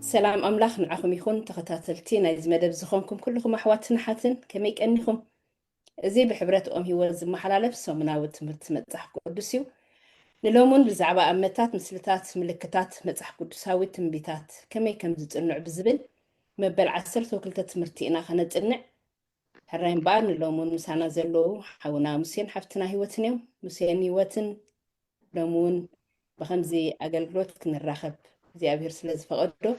سلام أملاخ نعخم يخون تختاتلتي نايز مدب زخونكم كلكم أحواتنا حاتن كميك أنيخم زي بحبرات أم هيوز محلالف سومناوت متمتح قدسيو نلومون بزعبا أمتات مسلتات ملكتات متح قدساوي تنبيتات كمي كم زتقنع بزبل مبل عسر توكلت تمرتينا خانت تقنع هراين بار نلومون مسانا زلو حاونا مسين حفتنا هيوتنيو مسين هيوتن لومون بخمزي أقلقلوت كنراخب زي أبير سلز فقدو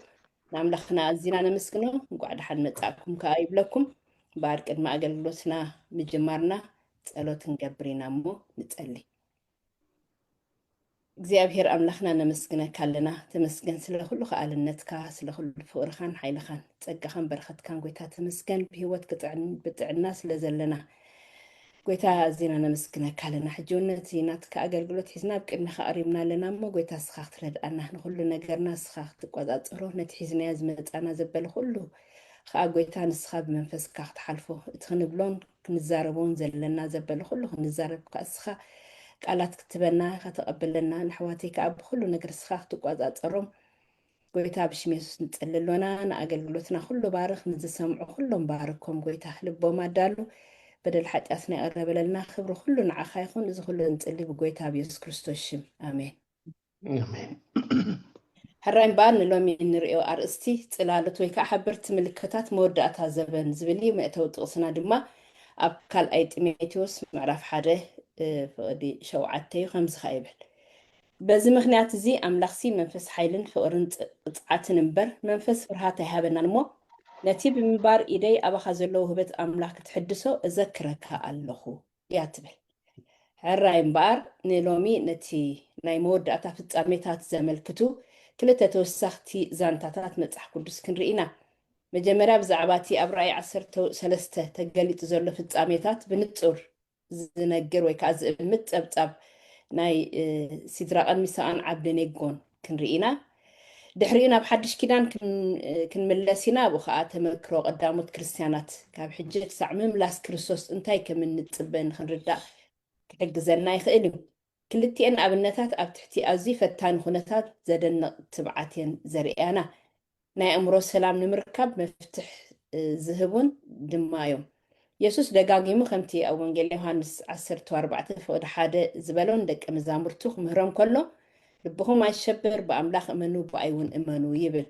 نملخنا أزينا نمسكنو نقعد حد متعكم كايب لكم بارك ما أقلقلوتنا مجمرنا تسألوت نقبرينا مو نتسألي እግዚአብሔር ኣምላኽና ነመስግነካ ኣለና ተመስገን ስለ ኩሉ ከኣልነትካ ስለ ኩሉ ፍቅርኻን ሓይልኻን ፀጋኻን በረኸትካን ጎይታ ተመስገን ብሂወት ብጥዕና ስለ ዘለና ጎይታ ኣዝና ነመስግነካ ኣለና ሕጂ ነቲ ናትካ ኣገልግሎት ሒዝና ኣብ ቅድሚኻ ቀሪብና ኣለና እሞ ጎይታ ስኻ ክትረድኣና ንኩሉ ነገርና ስኻ ክትቆፃፀሮ ነቲ ሒዝናዮ ዝመፃና ዘበለ ኩሉ ከዓ ጎይታ ንስኻ ብመንፈስካ ክትሓልፎ እቲ ክንብሎን ክንዛረቦን ዘለና ዘበለ ኩሉ ክንዛረብካ እስኻ ቃላት ክትበና ከተቀበለና ንሕዋተይ ከዓ ብኩሉ ነገር ስኻ ክትቆፃፀሮም ጎይታ ብሽም የሱስ ንፅልሎና ንኣገልግሎትና ኩሉ ባርኽ ንዝሰምዑ ኩሎም ባርኮም ጎይታ ልቦም ኣዳሉ በደል ሓጢኣትና ይቀረበለልና ክብሪ ኩሉ ንዓኻ ይኹን እዚ ኩሉ ንፅሊ ብጎይታ ብየሱስ ክርስቶስ ሽም ኣሜን ኣሜን ሕራይ እምበር ንሎሚ እንሪኦ ኣርእስቲ ፅላሎት ወይ ከዓ ሓበርቲ ምልክታት መወዳእታ ዘበን ዝብል እዩ መእተዊ ጥቕስና ድማ ኣብ ካልኣይ ጢሞቴዎስ ምዕራፍ 1 ፍቅዲ 7 እዩ ከምዚ ኸ ይብል በዚ ምክንያት እዚ ኣምላኽሲ መንፈስ ሓይልን ፍቅርን ቅፅዓትን እምበር መንፈስ ፍርሃት ኣይሃበናን እሞ ነቲ ብምንባር ኢደይ ኣባኻ ዘለዎ ህበት ኣምላኽ ክትሕድሶ እዘክረካ ኣለኹ እያ ትብል ሕራይ እምበር ንሎሚ ነቲ ናይ መወዳእታ ፍፃሜታት ዘመልክቱ ክልተ ተወሳኽቲ ዛንታታት መፅሓፍ ቅዱስ ክንርኢና መጀመርያ ብዛዕባ እቲ ኣብ ራእይ 13 ተገሊጡ ዘሎ ፍፃሜታት ብንፁር ዝነግር ወይ ከዓ ዝእምት ፀብፃብ ናይ ሲድራቅን ሚሳቅን ዓብደኔጎን ክንርኢና ድሕሪኡ ናብ ሓድሽ ኪዳን ክንምለስ ኢና ኣብኡ ከዓ ተመክሮ ቀዳሞት ክርስትያናት ካብ ሕጂ ክሳዕ ምምላስ ክርስቶስ እንታይ ከም እንፅበ ንክንርዳእ ክሕግዘና ይኽእል እዩ ክልቲአን ኣብነታት ኣብ ትሕቲ ኣዝዩ ፈታኒ ኩነታት ዘደንቕ ትብዓት እየን ዘርእያና ናይ ኣእምሮ ሰላም ንምርካብ መፍትሕ ዝህቡን ድማ እዮም የሱስ ደጋጊሙ ከምቲ ኣብ ወንጌል ዮሃንስ 14 ፍቅዲ 1 ዝበሎን ደቀ መዛሙርቱ ክምህሮም ከሎ ልብኹም ኣይሸበር ብኣምላኽ እመኑ ብኣይ እውን እመኑ ይብል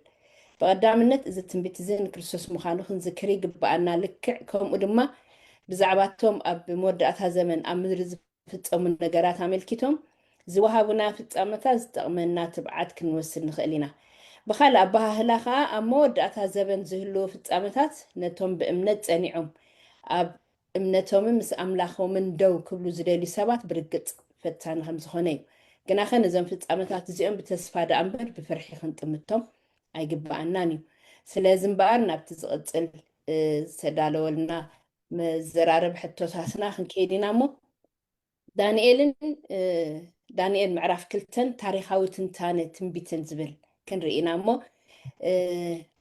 ብቐዳምነት እዚ ትንቢት እዚ ንክርስቶስ ምዃኑ ክንዝክር ይግባኣና ልክዕ ከምኡ ድማ ብዛዕባቶም ኣብ መወዳእታ ዘመን ኣብ ምድሪ ዝፍፀሙ ነገራት ኣመልኪቶም ዝወሃቡና ፍፃመታት ዝጠቕመና ትብዓት ክንወስድ ንኽእል ኢና ብኻልእ ኣባህላ ከዓ ኣብ መወዳእታ ዘበን ዝህልው ፍፃመታት ነቶም ብእምነት ፀኒዖም ኣብ እምነቶምን ምስ ኣምላኾምን ደው ክብሉ ዝደልዩ ሰባት ብርግፅ ፈታኒ ከም ዝኾነ እዩ ግና ኸ ነዞም ፍፃመታት እዚኦም ብተስፋ ዳ እምበር ብፍርሒ ክንጥምቶም ኣይግባኣናን እዩ ስለዚ እምበኣር ናብቲ ዝቕፅል ዝተዳለወልና መዘራረብ ሕቶታትና ክንከይድ ኢና እሞ ዳንኤል ምዕራፍ 2 ታሪካዊ ትንታነ ትንቢትን ዝብል ክንርኢና እሞ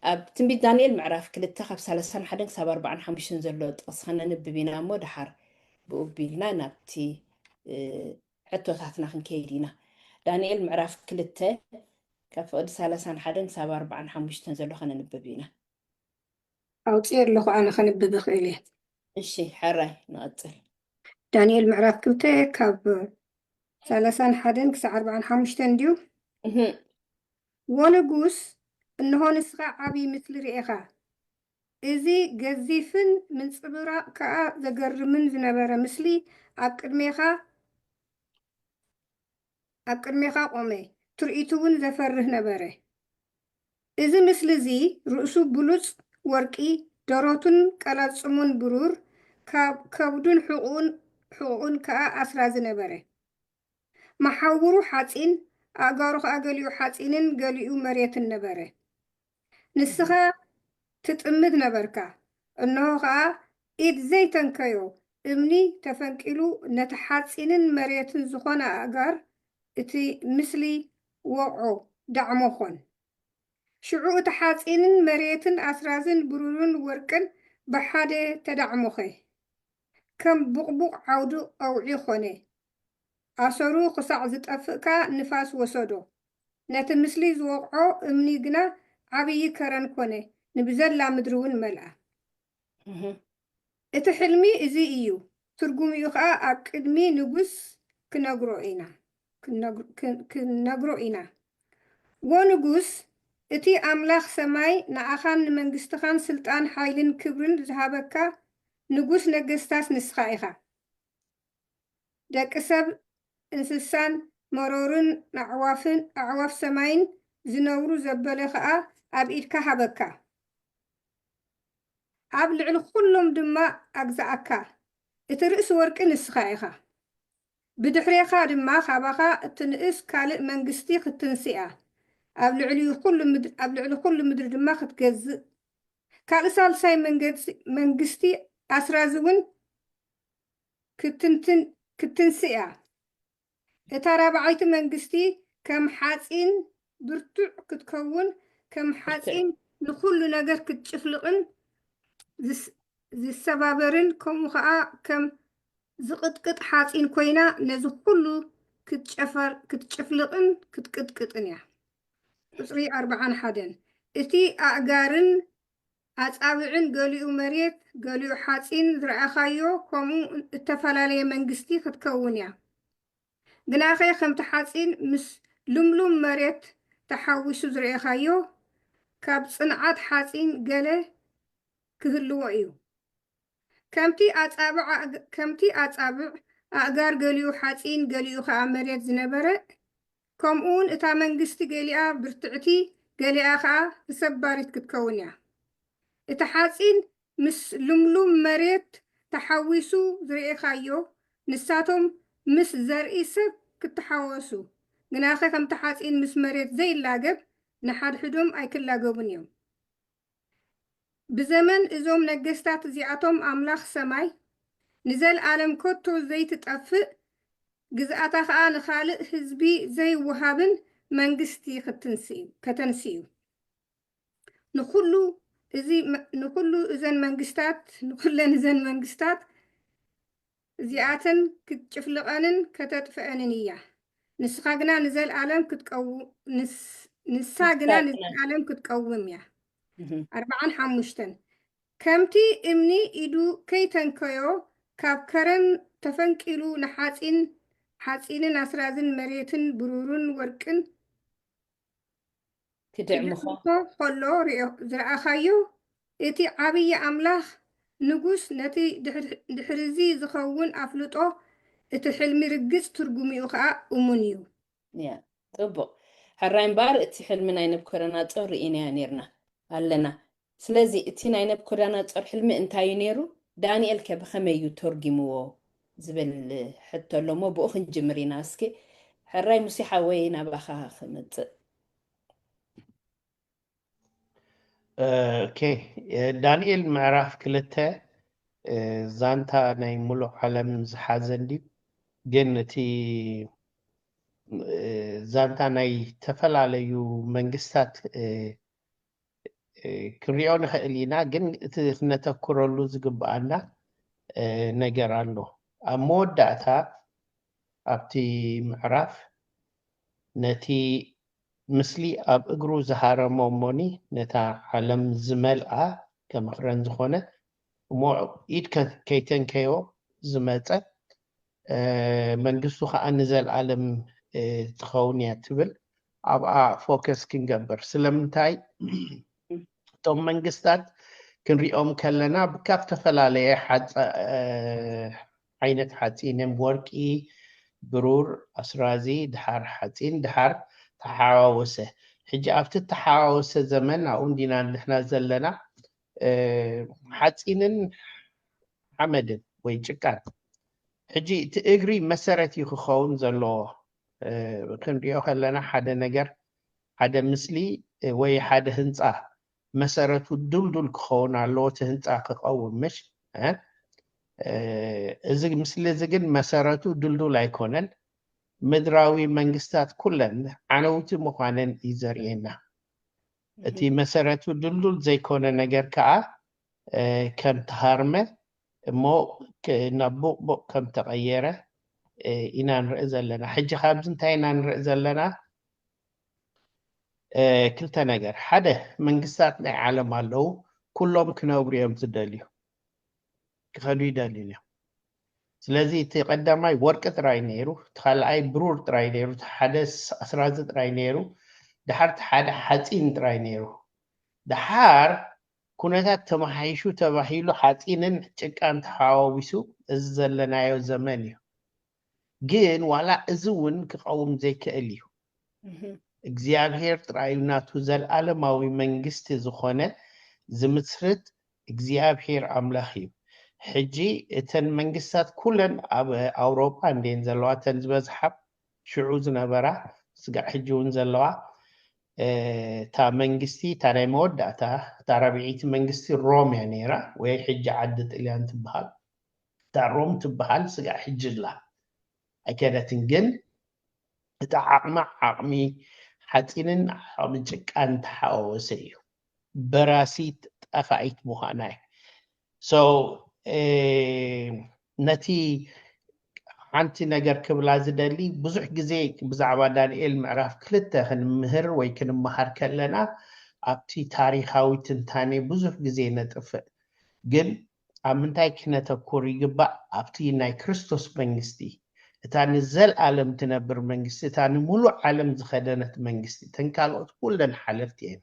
ኣብ ትንቢት ዳንኤል ምዕራፍ 2 ካብ 31 ክሳብ 45 ዘሎ ጥቕስ ከነንብብ ኢና እሞ ድሓር ብኡ ቢልና ናብቲ ሕቶታትና ክንከይድ ኢና ዳንኤል ምዕራፍ 2 ካብ ፍቅዲ 31 ክሳብ 45 ዘሎ ከነንብብ ኢና ኣውፅእ ኣለኹ ኣነ ከንብብ እኽእል እየ እሺ ሕራይ ንቐፅል ዳንኤል ምዕራፍ 2 ካብ 31 ክሳብ 45 እንድዩ ወንጉስ እንሆ ንስኻ ዓብይ ምስሊ ርኢኻ እዚ ገዚፍን ምንፅብራቕ ከዓ ዘገርምን ዝነበረ ምስሊ ኣብ ቅድሜኻ ቆመ ትርኢቱ እውን ዘፈርህ ነበረ እዚ ምስሊ እዚ ርእሱ ብሉፅ ወርቂ ደሮቱን ቀላፅሙን ብሩር ከብዱን ሕቁኡን ከዓ ኣስራዚ ነበረ መሓውሩ ሓፂን ኣእጋሩ ከዓ ገሊኡ ሓፂንን ገሊኡ መሬትን ነበረ ንስኻ ትጥምት ነበርካ እንሆ ከዓ ኢድ ዘይተንከዮ እምኒ ተፈንቂሉ ነቲ ሓፂንን መሬትን ዝኾነ ኣእጋር እቲ ምስሊ ወቕዖ ዳዕሞ ኾን ሽዑ እቲ ሓፂንን መሬትን ኣስራዝን ብሩርን ወርቅን ብሓደ ተዳዕሞኸ ከም ቡቕቡቕ ዓውዲ ቀውዒ ኾነ ኣሰሩ ክሳዕ ዝጠፍእካ ንፋስ ወሰዶ ነቲ ምስሊ ዝወቕዖ እምኒ ግና ዓብዪ ከረን ኮነ ንብዘላ ምድሪ እውን መልአ እህ እቲ ሕልሚ እዚ እዩ ትርጉምኡ ከዓ ኣብ ቅድሚ ንጉስ ክነግሮ ኢና ወ ንጉስ እቲ ኣምላኽ ሰማይ ንዓኻን ንመንግስትኻን ስልጣን ሓይልን ክብርን ዝሃበካ ንጉስ ነገስታት ንስኻ ኢኻ ደቂ ሰብ እንስሳን መሮርን ኣዕዋፍ ሰማይን ዝነብሩ ዘበለ ከዓ ኣብ ኢድካ ሃበካ ኣብ ልዕሊ ኩሎም ድማ ኣግዛኣካ እቲ ርእሲ ወርቂ ንስኻ ኢኻ ብድሕሪኻ ድማ ካባኻ እቲ ንእስ ካልእ መንግስቲ ክትንስኣ ኣብ ልዕሊ ኩሉ ምድሪ ድማ ክትገዝእ ካልእ ሳልሳይ መንግስቲ ኣስራዚ እውን ክትንስኣ እታ ራብዓይቲ መንግስቲ ከም ሓፂን ብርቱዕ ክትከውን ከም ሓፂን ንኩሉ ነገር ክትጭፍልቕን ዝሰባበርን ከምኡ ከዓ ከም ዝቅጥቅጥ ሓፂን ኮይና ነዚ ኩሉ ክትጭፍልቕን ክትቅጥቅጥን እያ ቁፅሪ 41 እቲ ኣእጋርን ኣፃብዕን ገሊኡ መሬት ገሊኡ ሓፂን ዝረኣኻዮ ከምኡ እተፈላለየ መንግስቲ ክትከውን እያ ግናኸ ከምቲ ሓፂን ምስ ልምሉም መሬት ተሓዊሱ ዝረአኻዮ ካብ ፅንዓት ሓፂን ገለ ክህልዎ እዩ ከምቲ ኣፃብዕ ኣእጋር ገሊኡ ሓፂን ገሊኡ ከዓ መሬት ዝነበረ ከምኡውን እታ መንግስቲ ገሊኣ ብርትዕቲ ገሊኣ ከዓ ተሰባሪት ክትከውን እያ እቲ ሓፂን ምስ ልምሉም መሬት ተሓዊሱ ዝረአኻዮ ንሳቶም ምስ ዘርኢ ሰብ ክትሓወሱ ግናኸ ከምቲ ሓፂን ምስ መሬት ዘይላገብ ንሓድሕዶም ኣይክላገቡን እዮም ብዘመን እዞም ነገስታት እዚኣቶም ኣምላኽ ሰማይ ንዘለዓለም ከቶ ዘይትጠፍእ ግዝኣታ ከዓ ንኻልእ ህዝቢ ዘይወሃብን መንግስቲ ከተንስዩ ንኩለን እዘን መንግስታት እዚኣተን ክትጭፍልቐንን ከተጥፍአንን እያ ንሳ ግና ንዘለዓለም ክትቀውም እያ 45 ከምቲ እምኒ ኢዱ ከይተንከዮ ካብ ከረን ተፈንቂሉ ንሓፂንን ኣስራዝን መሬትን ብሩርን ወርቅን ክድዕምኾ ከሎ ዝረኣኻዮ እቲ ዓብዪ ኣምላኽ ንጉስ ነቲ ድሕርዚ ዝኸውን ኣፍልጦ እቲ ሕልሚ ርግፅ ትርጉሚኡ ከዓ እሙን እዩ ያ ጥቡቅ ሕራይ እምበር እቲ ሕልሚ ናይ ነብኮደነፆር ርኢናያ ነርና ኣለና ስለዚ እቲ ናይ ነብኮደነፆር ሕልሚ እንታይ እዩ ነይሩ ዳንኤል ከ ብኸመይ እዩ ተርጊምዎ ዝብል ሕቶ ኣሎሞ ብኡ ክንጅምር ኢና እስኪ ሕራይ ሙሲሓ ወይ ናባኻ ክመፅእ ኦኬ ዳንኤል ምዕራፍ 2 ዛንታ ናይ ሙሉእ ዓለም ዝሓዘን ድዩ ግን እቲ ዛንታ ናይ ተፈላለዩ መንግስታት ክንሪኦ ንኽእል ኢና ግን እቲ ክነተኩረሉ ዝግባአና ነገር ኣሎ ኣብ መወዳእታ ኣብቲ ምዕራፍ ነቲ ምስሊ ኣብ እግሩ ዝሃረሞ እሞኒ ነታ ዓለም ዝመልኣ ከመኽረን ዝኾነ እሞ ኢድ ከይተንከዮ ዝመፀ መንግስቱ ከዓ ንዘለዓለም ትኸውን እያ ትብል ኣብኣ ፎከስ ክንገብር ስለምንታይ እቶም መንግስታት ክንሪኦም ከለና ካብ ተፈላለየ ዓይነት ሓፂን ወርቂ ብሩር ኣስራዚ ድሓር ሓፂን ድሓር ተሓዋወሰ ሕጂ ኣብቲ ተሓዋወሰ ዘመን ኣብኡ እንዲና ንሕና ዘለና ሓፂንን ሓመድን ወይ ጭቃን ሕጂ እቲ እግሪ መሰረት እዩ ክኸውን ዘለዎ ክንሪኦ ከለና ሓደ ነገር ሓደ ምስሊ ወይ ሓደ ህንፃ መሰረቱ ድልዱል ክኸውን ኣለዎ እቲ ህንፃ ክቐውም ምሽ እዚ ምስሊ እዚ ግን መሰረቱ ድልዱል ኣይኮነን ምድራዊ መንግስታት ኩለን ዓነውቲ ምዃነን እዩ ዘርእየና እቲ መሰረቱ ድልዱል ዘይኮነ ነገር ከዓ ከም ተሃርመ እሞ ናብ ቡቕቡቕ ከም ተቐየረ ኢና ንርኢ ዘለና ሕጂ ካብዚ እንታይ ኢና ንርኢ ዘለና ክልተ ነገር ሓደ መንግስታት ናይ ዓለም ኣለው ኩሎም ክነብሩ እዮም ዝደልዩ ክኸዱ ይደልዩ እዮም ስለዚ እቲ ቀዳማይ ወርቂ ጥራይ ነይሩ እቲ ካልኣይ ብሩር ጥራይ ነይሩ እቲ ሓደ ኣስራዚ ጥራይ ነይሩ ድሓር እቲ ሓደ ሓፂን ጥራይ ነይሩ ድሓር ኩነታት ተመሓይሹ ተባሂሉ ሓፂንን ጭቃን ተሓዋዊሱ እዚ ዘለናዮ ዘመን እዩ ግን ዋላ እዚ እውን ክቀውም ዘይክእል እዩ እግዚአብሔር ጥራዩ ናቱ ዘለዓለማዊ መንግስቲ ዝኾነ ዝምስርት እግዚአብሔር ኣምላኽ እዩ ሕጂ እተን መንግስታት ኩለን ኣብ ኣውሮፓ እንደን ዘለዋ ተን ዝበዝሓ ሽዑ ዝነበራ ስጋዕ ሕጂ እውን ዘለዋ እታ መንግስቲ እታ ናይ መወዳእታ እታ ራብዒቲ መንግስቲ ሮም እያ ነይራ ወይ ሕጂ ዓዲ ጣልያን ትበሃል እታ ሮም ትበሃል ስጋዕ ሕጂ ኣላ ኣይከደትን ግን እታ ዓቕሚ ሓፂንን ዓቕሚ ጭቃን ተሓዋወሰ እዩ በራሲት ጠፋኢት ምዃና እዩ ሶ ነቲ ሓንቲ ነገር ክብላ ዝደሊ ብዙሕ ግዜ ብዛዕባ ዳንኤል ምዕራፍ 2 ክንምህር ወይ ክንመሃር ከለና ኣብቲ ታሪኻዊ ትንታኔ ብዙሕ ግዜ ነጥፍእ ግን ኣብ ምንታይ ክነተኩር ይግባእ ኣብቲ ናይ ክርስቶስ መንግስቲ እታ ንዘለዓለም ትነብር መንግስቲ እታ ንሙሉእ ዓለም ዝኸደነት መንግስቲ እተን ካልኦት ኩለን ሓለፍቲ እየን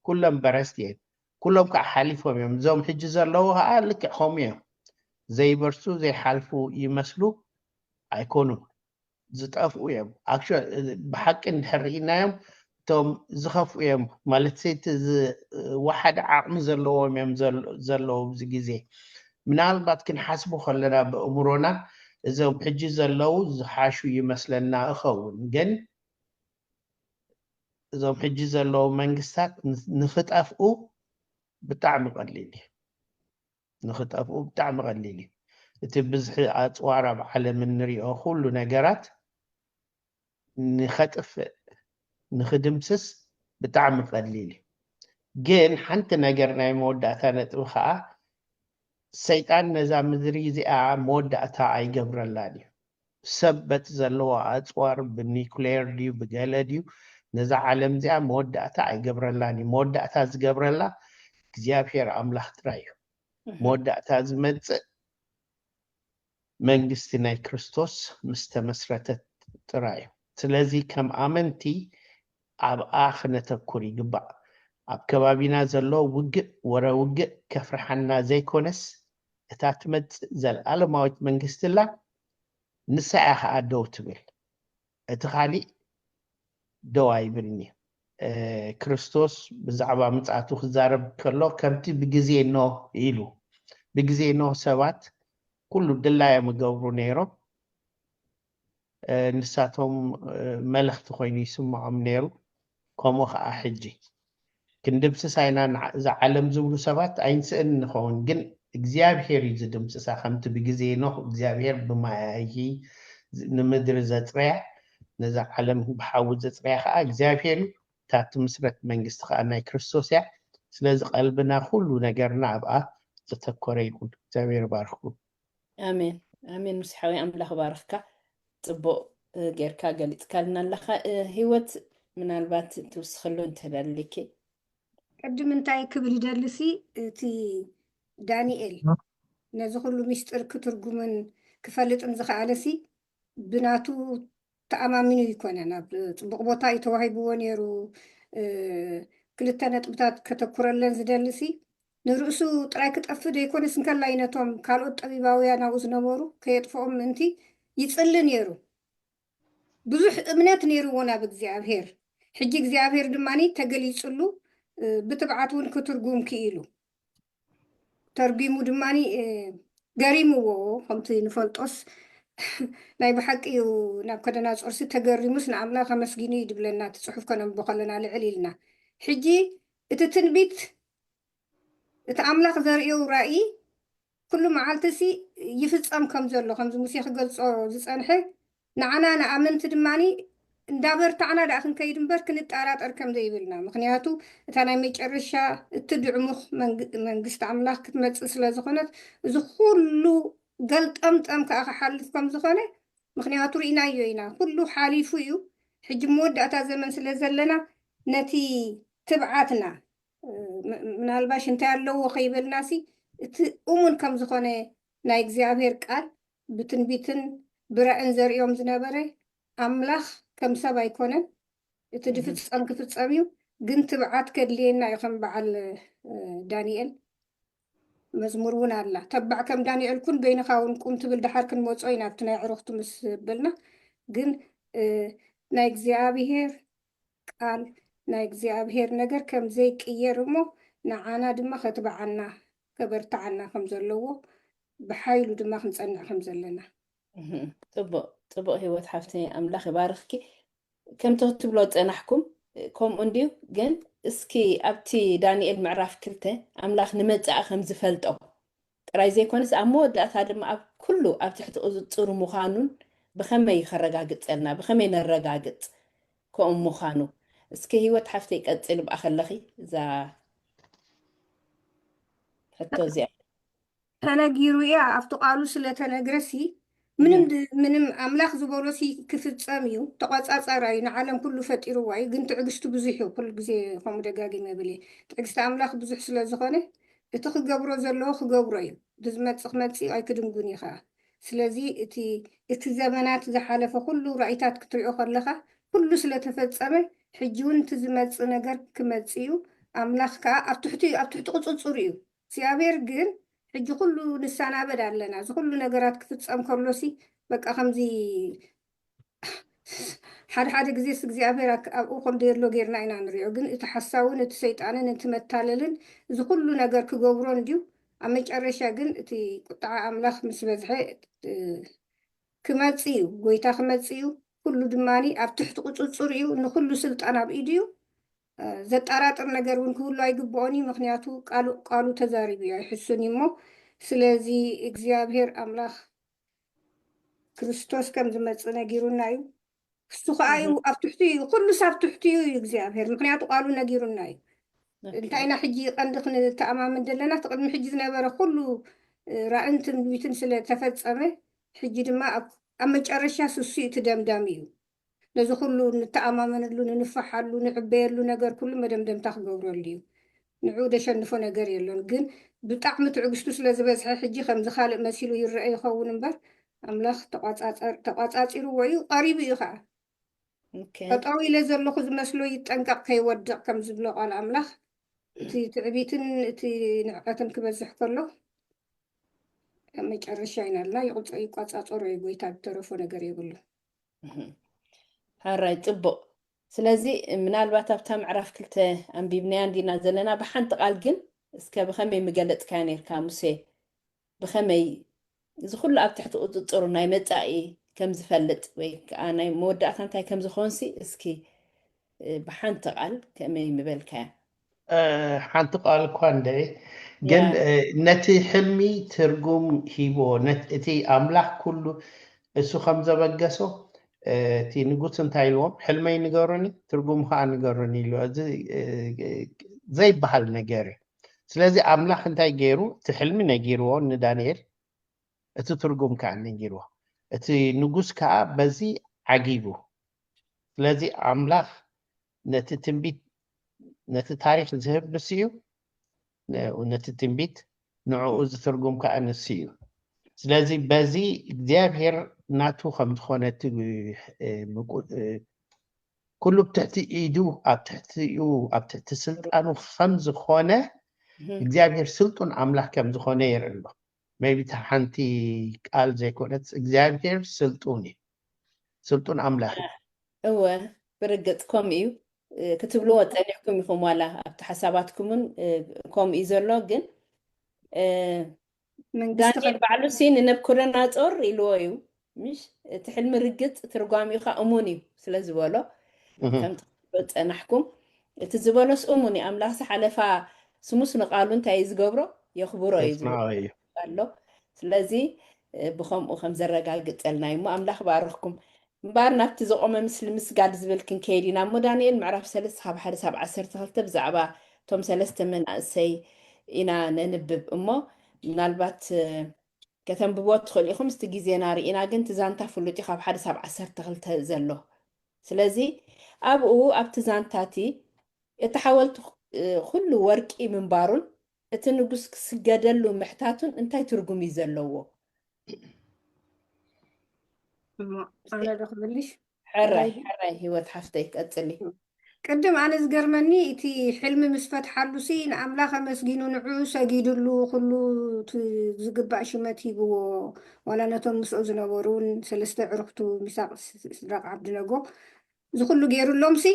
ኩሎም በረስቲ እየን ኩሎም ከዓ ሓሊፎም እዮም እዞም ሕጂ ዘለዉ ከዓ ልክዕ ከምኡ እዮም ዘይበርሱ ዘይሓልፉ ይመስሉ ኣይኮኑን ዝጠፍኡ እዮም ብሓቂ እንድሕር ርኢናዮም እቶም ዝኸፍኡ እዮም ማለት ሰይቲ ወሓደ ዓቕሚ ዘለዎም እዮም ዘለዉ ብዚ ግዜ ምናልባት ክንሓስቡ ከለና ብእምሮና እዞም ሕጂ ዘለዉ ዝሓሹ ይመስለና እኸውን ግን እዞም ሕጂ ዘለዉ መንግስታት ንኽጠፍኡ ብጣዕሚ ቀሊል እዩ ንኽጠፍኡ ብጣዕሚ ቀሊል እዩ እቲ ብዝሒ ኣፅዋር ኣብ ዓለም እንሪኦ ኩሉ ነገራት ንኸጥፍእ ንኽድምስስ ብጣዕሚ ቀሊል እዩ ግን ሓንቲ ነገር ናይ መወዳእታ ነጥቢ ከዓ ሰይጣን ነዛ ምድሪ እዚኣ መወዳእታ ኣይገብረላን እዩ ሰብ በቲ ዘለዎ ኣፅዋር ብኒኩሌር ድዩ ብገለ ድዩ ነዛ ዓለም እዚኣ መወዳእታ ኣይገብረላን እዩ መወዳእታ ዝገብረላ እግዚኣብሔር ኣምላኽ ጥራይ እዩ መወዳእታ ዝመፅእ መንግስቲ ናይ ክርስቶስ ምስ ተመስረተት ጥራይ እዩ ስለዚ ከም ኣመንቲ ኣብኣ ክነተኩር ይግባእ ኣብ ከባቢና ዘሎ ውግእ ወረ ውግእ ከፍርሓና ዘይኮነስ እታ ትመፅእ ዘለዓለማዊት መንግስትላ ንሳ እያ ከዓ ደው ትብል እቲ ካሊእ ደው ኣይብልኒ ክርስቶስ ብዛዕባ ምፅኣቱ ክዛረብ ከሎ ከምቲ ብግዜ ኖህ ኢሉ ብግዜ ኖህ ሰባት ኩሉ ድላዮም ይገብሩ ነይሮም ንሳቶም መልእኽቲ ኮይኑ ይስምዖም ነይሩ ከምኡ ከዓ ሕጂ ክንድምስሳ ኢና እዛ ዓለም ዝብሉ ሰባት ኣይንስእን ንኸውን ግን እግዚኣብሔር እዩ ዝድምስሳ ከምቲ ብግዜ ኖህ እግዚኣብሔር ብማያሂ ንምድሪ ዘፅርያ ነዛ ዓለም ብሓዊ ዘፅርያ ከዓ እግዚኣብሔር እዩ እታ ትምስረት መንግስቲ ከዓ ናይ ክርስቶስ እያ ስለዚ ቀልብና ኩሉ ነገርና ኣብኣ ዘተኮረ ይኩን እግዚኣብሔር ባርኽኩም ኣሜን ኣሜን ምስሓዊ ኣምላኽ ባርኽካ ፅቡቅ ጌርካ ገሊፅካልና ኣለካ ሂወት ምናልባት ትውስኸሉ እንትደሊኪ ቅድም እንታይ ክብል ይደልሲ እቲ ዳንኤል ነዚ ኩሉ ምስጢር ክትርጉምን ክፈልጥን ዝኸኣለሲ ብናቱ ተኣማሚኑ ይኮነን ኣብ ፅቡቅ ቦታ እዩ ተዋሂብዎ ነይሩ ክልተ ነጥብታት ከተኩረለን ዝደልሲ ንርእሱ ጥራይ ክጠፍእ ደይኮነስ እንከላይ ነቶም ካልኦት ጠቢባውያን ኣብኡ ዝነበሩ ከየጥፍኦም ምእንቲ ይፅሊ ነይሩ ብዙሕ እምነት ነይሩዎ ናብ እግዚኣብሔር ሕጂ እግዚኣብሔር ድማኒ ተገሊፅሉ ብትብዓት እውን ክትርጉም ክኢሉ ተርጊሙ ድማኒ ገሪምዎ ከምቲ ንፈልጦስ ናይ ብሓቂ እዩ ናብ ከደና ፆርሲ ተገሪሙስ ንኣምላኽ ኣመስጊኑ እዩ ድብለና እቲ ፅሑፍ ከነንብቦ ከለና ልዕል ኢልና ሕጂ እቲ ትንቢት እቲ ኣምላኽ ዘርእዮ ራእይ ኩሉ መዓልትሲ ይፍፀም ከም ዘሎ ከምዚ ሙሴ ክገልፆ ዝፀንሐ ንዓና ንኣመንቲ ድማኒ እንዳበርታዕና ዳኣ ክንከይድ እምበር ክንጠራጠር ከም ዘይብልና ምክንያቱ እታ ናይ መጨረሻ እትድዕሙኽ መንግስቲ ኣምላኽ ክትመፅእ ስለ ዝኾነት እዚ ኩሉ ገልጠምጠም ከዓ ክሓልፍ ከም ዝኾነ ምክንያቱ ርኢናዮ ኢና ኩሉ ሓሊፉ እዩ ሕጂ መወዳእታ ዘመን ስለ ዘለና نتي تبعاتنا ምናልባሽ እንታይ ኣለዎ ከይበልናሲ እቲ እሙን ከም ዝኾነ ናይ እግዚኣብሔር ቃል ብትንቢትን ብራእን ዘርእዮም ዝነበረ ኣምላኽ ከም ሰብ ኣይኮነን እቲ ድፍፀም ክፍፀም እዩ ግን ትብዓት ከድልየና እዩ ከም በዓል ዳንኤል መዝሙር እውን ኣላ ተባዕ ከም ዳንኤል ኩን በይንኻ እውን ቁም ትብል ድሓር ክንመፆ ኢና ኣብቲ ናይ ዕረፍቱ ምስ በልና ግን ናይ እግዚኣብሔር ቃል ናይ እግዚኣብሔር ነገር ከም ዘይቅየር እሞ ንዓና ድማ ከትበዓና ከበርታዓና ከም ዘለዎ ብሓይሉ ድማ ክንፀንዕ ከም ዘለና ፅቡቅ ሂወት ሓፍቲ ኣምላኽ ይባርኽኪ ከምቲ ክትብሎ ፀናሕኩም ከምኡ እንድዩ ግን እስኪ ኣብቲ ዳንኤል ምዕራፍ 2 ኣምላኽ ንመፃኢ ከም ዝፈልጦ ጥራይ ዘይኮነስ ኣብ መወዳእታ ድማ ኣብ ኩሉ ኣብ ትሕቲ ቁፅፅሩ ምዃኑን ብኸመይ ከረጋግፀልና ብኸመይ ነረጋግፅ ከምኡ ምዃኑ እስኪ ሂወት ሓፍተይ ቀፅል ብኣ ከለኺ እዛ ሕቶ እዚኣ ተነጊሩ እያ ኣብቲ ቃሉ ስለተነግረሲ ምንም ኣምላኽ ዝበሎሲ ክፍፀም እዩ ተቆፃፀራ እዩ ንዓለም ኩሉ ፈጢሩዋ እዩ ግን ትዕግስቱ ብዙሕ እዩ ኩሉ ግዜ ከምኡ ደጋጊመ ብል እየ ትዕግስቲ ኣምላኽ ብዙሕ ስለ ዝኾነ እቲ ክገብሮ ዘለዎ ክገብሮ እዩ ብዝመፅእ ክመፅእ ኣይክድንጉን እዩ ከዓ ስለዚ እቲ ዘመናት ዝሓለፈ ኩሉ ራእይታት ክትሪኦ ከለካ ኩሉ ስለተፈፀመ ሕጂ እውን እቲ ዝመፅእ ነገር ክመፅእ እዩ ኣምላኽ ከዓ ኣብ ትሕቲ ቁፅፅር እዩ እግዚኣብሔር ግን ሕጂ ኩሉ ንሳናበድ ኣለና እዚ ኩሉ ነገራት ክፍፀም ከሎሲ በቃ ከምዚ ሓደ ግዜ እግዚኣብሔር ኣብኡ ከም ደሎ ጌርና ኢና ንሪኦ ግን እቲ ሓሳቡን እቲ ሰይጣንን እቲ መታለልን እዚ ኩሉ ነገር ክገብሮ እንድዩ ኣብ መጨረሻ ግን እቲ ቁጣዓ ኣምላኽ ምስ በዝሐ ክመፅእ እዩ ጎይታ ክመፅእ እዩ ኩሉ ድማኒ ኣብ ትሕቲ ቁፅፅር እዩ ንኩሉ ስልጣን ኣብ ኢዱ እዩ ዘጠራጥር ነገር እውን ክህሉ ኣይግብኦን እዩ ምክንያቱ ቃሉ ተዛሪቡ እዩ ኣይሕሱን እዩ እሞ ስለዚ እግዚኣብሔር ኣምላኽ ክርስቶስ ከም ዝመፅእ ነጊሩና እዩ እሱ ከዓ እዩ ኣብ ትሕቲ እዩ ኩሉስ ኣብ ትሕቲ እዩ እግዚኣብሔር ምክንያቱ ቃሉ ነጊሩና እዩ እንታይና ሕጂ ቀንዲ ክንተኣማምን ዘለና እቲ ቅድሚ ሕጂ ዝነበረ ኩሉ ራእን ትንቢትን ስለተፈፀመ ሕጂ ድማ ኣብ መጨረሻ ስሱ እቲ ደምዳም እዩ ነዚ ኩሉ ንተኣማመነሉ ንንፋሓሉ ንዕበየሉ ነገር ኩሉ መደምደምታ ክገብረሉ እዩ ንዑ ደሸንፎ ነገር የሎን ግን ብጣዕሚ ትዕግስቱ ስለ ዝበዝሐ ሕጂ ከምዚ ካልእ መሲሉ ይረአ ይኸውን እምበር ኣምላኽ ተቋፃፂርዎ እዩ ቀሪቡ እዩ ከዓ ጠጠው ኢለ ዘለኹ ዝመስሎ ይጠንቀቕ ከይወድቕ ከም ዝብሎ ቃል ኣምላኽ እቲ ትዕቢትን እቲ ንዕቀትን ክበዝሕ ከሎ ኣብ መጨረሻ ኢናልና ይቋፃፀሮ እዩ ጎይታ ዝተረፎ ነገር የብሉ ሃራይ ፅቡቅ ስለዚ ምናልባት ኣብታ ምዕራፍ 2 ኣንቢብናያ እንዲና ዘለና ብሓንቲ ቃል ግን እስከ ብኸመይ ምገለፅካ ነርካ ሙሴ ብኸመይ እዚ ኩሉ ኣብ ትሕቲ ቁፅፅሩ ናይ መፃኢ ከም ዝፈልጥ ወይ ከዓ ናይ መወዳእታ እንታይ ከም ዝኮንሲ እስኪ ብሓንቲ ቃል ከመይ ምበልካያ ሓንቲ ቃል እኳ እንደ ግን ነቲ ሕልሚ ትርጉም ሂቦ እቲ ኣምላኽ ኩሉ እሱ ከም ዘበገሶ እቲ ንጉስ እንታይ ኢልዎም ሕልመይ ንገሩኒ ትርጉም ከዓ ንገሩኒ ኢሉ እዚ ዘይበሃል ነገር እዩ ስለዚ ኣምላኽ እንታይ ገይሩ እቲ ሕልሚ ነጊርዎ ንዳንኤል እቲ ትርጉም ከዓ ነጊርዎ እቲ ንጉስ ከዓ በዚ ዓጊቡ ስለዚ ኣምላኽ ነቲ ትንቢት ነቲ ታሪክ ዝህብ ንሱ እዩ ነቲ ትንቢት ንዕኡ ዝትርጉም ከዓ ንሱ እዩ ስለዚ በዚ እግዚኣብሔር ናቱ ከም ዝኾነ ኩሉ ብትሕቲ ኢዱ ኣብ ትሕቲ ስልጣኑ ከም ዝኾነ እግዚኣብሔር ስልጡን ኣምላኽ ከም ዝኾነ የርኢ ኣሎ ሜይቢ ሓንቲ ቃል ዘይኮነት እግዚኣብሔር ስልጡን እዩ ስልጡን ኣምላኽ እወ ብርግፅ ከምኡ እዩ ክትብልዎ ፀኒሕኩም ኢኹም ዋላ ኣብቲ ሓሳባትኩምን ከምኡ እዩ ዘሎ ግን ዳንኤል ባዕሉ ሲ ንነብኩደነፆር ኢልዎ እዩ ምሽ እቲ ሕልሚ ርግፅ ትርጓሚኡ ከዓ እሙን እዩ ስለ ዝበሎ ከምቲ ክትብሎ ፀናሕኩም እቲ ዝበሎስ እሙን እዩ ኣምላኽ ሓለፋ ስሙስ ንቃሉ እንታይ እዩ ዝገብሮ የኽብሮ እዩ ዝብሎ ኣሎ ስለዚ ብከምኡ ከም ዘረጋግፀልና እዩ እሞ ኣምላኽ ባርኽኩም እምበር ናብቲ ዝቆመ ምስሊ ምስጋድ ዝብል ክንከይድ ኢና እሞ ዳንኤል ምዕራፍ 3 ካብ 1 ሳብ 12 ብዛዕባ እቶም 3 መናእሰይ ኢና ነንብብ እሞ ምናልባት ከተንብቦ ትኽእሉ ኢኹም እስቲ ግዜና ርኢና ግን ትዛንታ ፍሉጥ ካብ 1 ሳብ 12 ዘሎ ስለዚ ኣብኡ ኣብቲ ዛንታቲ የተሓወልቲ ኩሉ ወርቂ ምንባሩን እቲ ንጉስ ክስገደሉ ምሕታቱን እንታይ ትርጉም እዩ ዘለዎ? أنا دخلش ሕራይ ህይወት ሓፍተይ ቀፅሊ። ቅድም ኣነ ዝገርመኒ እቲ ሕልሚ ምስ ፈትሓሉሲ ንኣምላኽ ኣመስጊኑ ንዑ ሰጊድሉ ኩሉ ዝግባእ ሽመት ሂብዎ ዋላ ነቶም ምስኡ ዝነበሩን ሰለስተ ዕሩኽቱ ሚሳቅ ሲድራቅ ዓብድነጎ ዝኩሉ ገይሩሎምሲ